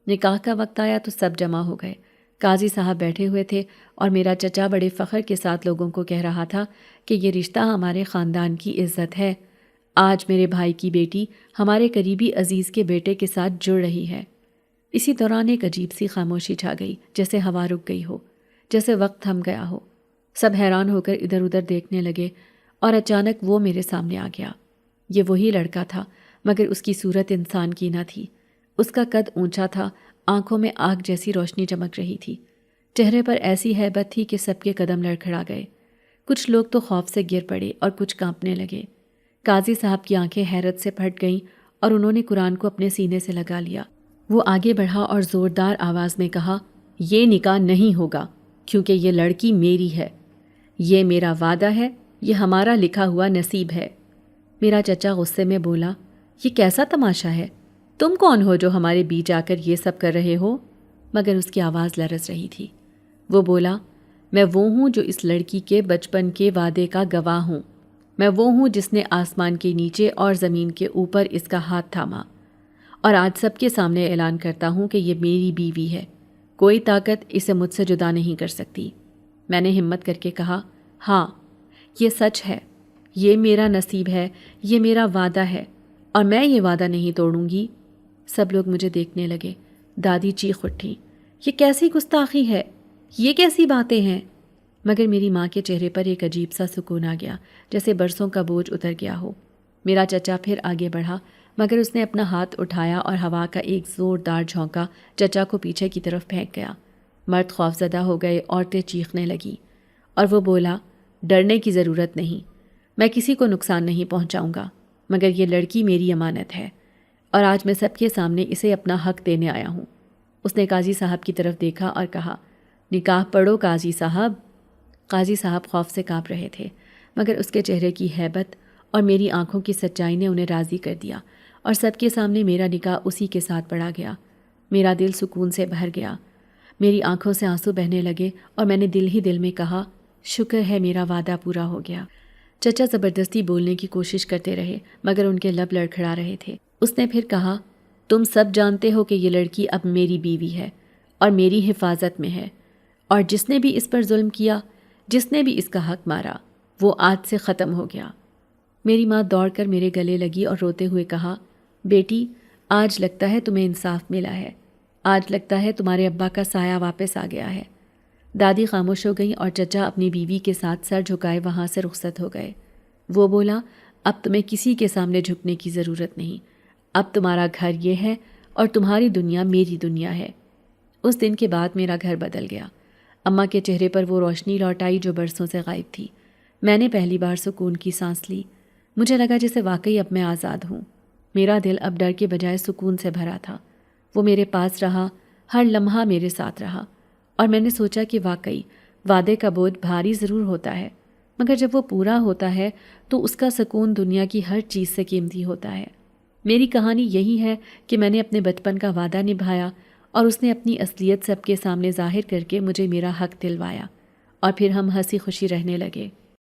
نکاح کا وقت آیا تو سب جمع ہو گئے۔ قاضی صاحب بیٹھے ہوئے تھے اور میرا چچا بڑے فخر کے ساتھ لوگوں کو کہہ رہا تھا کہ یہ رشتہ ہمارے خاندان کی عزت ہے، آج میرے بھائی کی بیٹی ہمارے قریبی عزیز کے بیٹے کے ساتھ جڑ رہی ہے۔ اسی دوران ایک عجیب سی خاموشی چھا گئی، جیسے ہوا رک گئی ہو، جیسے وقت تھم گیا ہو۔ سب حیران ہو کر ادھر ادھر دیکھنے لگے اور اچانک وہ میرے سامنے آ گیا۔ یہ وہی لڑکا تھا، مگر اس کی صورت انسان کی نہ تھی۔ اس کا قد اونچا تھا، آنکھوں میں آگ جیسی روشنی چمک رہی تھی، چہرے پر ایسی ہیبت تھی کہ سب کے قدم لڑکھڑا گئے۔ کچھ لوگ تو خوف سے گر پڑے اور کچھ کانپنے لگے۔ قاضی صاحب کی آنکھیں حیرت سے پھٹ گئیں اور انہوں نے قرآن کو اپنے سینے سے لگا لیا۔ وہ آگے بڑھا اور زوردار آواز میں کہا، یہ نکاح نہیں ہوگا کیونکہ یہ لڑکی میری ہے، یہ میرا وعدہ ہے، یہ ہمارا لکھا ہوا نصیب ہے۔ میرا چچا غصے میں بولا، یہ کیسا تماشا ہے؟ تم کون ہو جو ہمارے بیچ آ کر یہ سب کر رہے ہو؟ مگر اس کی آواز لرز رہی تھی۔ وہ بولا، میں وہ ہوں جو اس لڑکی کے بچپن کے وعدے کا گواہ ہوں، میں وہ ہوں جس نے آسمان کے نیچے اور زمین کے اوپر اس کا ہاتھ تھاما، اور آج سب کے سامنے اعلان کرتا ہوں کہ یہ میری بیوی ہے، کوئی طاقت اسے مجھ سے جدا نہیں کر سکتی۔ میں نے ہمت کر کے کہا، ہاں یہ سچ ہے، یہ میرا نصیب ہے، یہ میرا وعدہ ہے اور میں یہ وعدہ نہیں توڑوں گی۔ سب لوگ مجھے دیکھنے لگے۔ دادی چیخ اٹھی، یہ کیسی گستاخی ہے، یہ کیسی باتیں ہیں؟ مگر میری ماں کے چہرے پر ایک عجیب سا سکون آ گیا، جیسے برسوں کا بوجھ اتر گیا ہو۔ میرا چچا پھر آگے بڑھا، مگر اس نے اپنا ہاتھ اٹھایا اور ہوا کا ایک زوردار جھونکا چچا کو پیچھے کی طرف پھینک گیا۔ مرد خوفزدہ ہو گئے، عورتیں چیخنے لگیں، اور وہ بولا، ڈرنے کی ضرورت نہیں، میں کسی کو نقصان نہیں پہنچاؤں گا، مگر یہ لڑکی میری امانت ہے اور آج میں سب کے سامنے اسے اپنا حق دینے آیا ہوں۔ اس نے قاضی صاحب کی طرف دیکھا اور کہا، نکاح پڑھو قاضی صاحب۔ قاضی صاحب خوف سے کانپ رہے تھے، مگر اس کے چہرے کی ہیبت اور میری آنکھوں کی سچائی نے انہیں راضی کر دیا، اور سب کے سامنے میرا نکاح اسی کے ساتھ پڑھا گیا۔ میرا دل سکون سے بھر گیا، میری آنکھوں سے آنسو بہنے لگے اور میں نے دل ہی دل میں کہا، شکر ہے میرا وعدہ پورا ہو گیا۔ چچا زبردستی بولنے کی کوشش کرتے رہے، مگر ان کے لب لڑکھڑا رہے تھے۔ اس نے پھر کہا، تم سب جانتے ہو کہ یہ لڑکی اب میری بیوی ہے اور میری حفاظت میں ہے، اور جس نے بھی اس پر ظلم کیا، جس نے بھی اس کا حق مارا، وہ آج سے ختم ہو گیا۔ میری ماں دوڑ کر میرے گلے لگی اور روتے ہوئے کہا، بیٹی آج لگتا ہے تمہیں انصاف ملا ہے، آج لگتا ہے تمہارے ابا کا سایہ واپس آ گیا ہے۔ دادی خاموش ہو گئیں اور چچا اپنی بیوی کے ساتھ سر جھکائے وہاں سے رخصت ہو گئے۔ وہ بولا، اب تمہیں کسی کے سامنے جھکنے کی ضرورت نہیں، اب تمہارا گھر یہ ہے اور تمہاری دنیا میری دنیا ہے۔ اس دن کے بعد میرا گھر بدل گیا۔ اماں کے چہرے پر وہ روشنی لوٹ آئی جو برسوں سے غائب تھی۔ میں نے پہلی بار سکون کی سانس لی، مجھے لگا جیسے واقعی اب میں آزاد ہوں۔ میرا دل اب ڈر کے بجائے سکون سے بھرا تھا۔ وہ میرے پاس رہا، ہر لمحہ میرے ساتھ رہا، اور میں نے سوچا کہ واقعی وعدے کا بوجھ بھاری ضرور ہوتا ہے، مگر جب وہ پورا ہوتا ہے تو اس کا سکون دنیا کی ہر چیز سے قیمتی ہوتا ہے۔ میری کہانی یہی ہے کہ میں نے اپنے بچپن کا وعدہ نبھایا اور اس نے اپنی اصلیت سب کے سامنے ظاہر کر کے مجھے میرا حق دلوایا، اور پھر ہم ہنسی خوشی رہنے لگے۔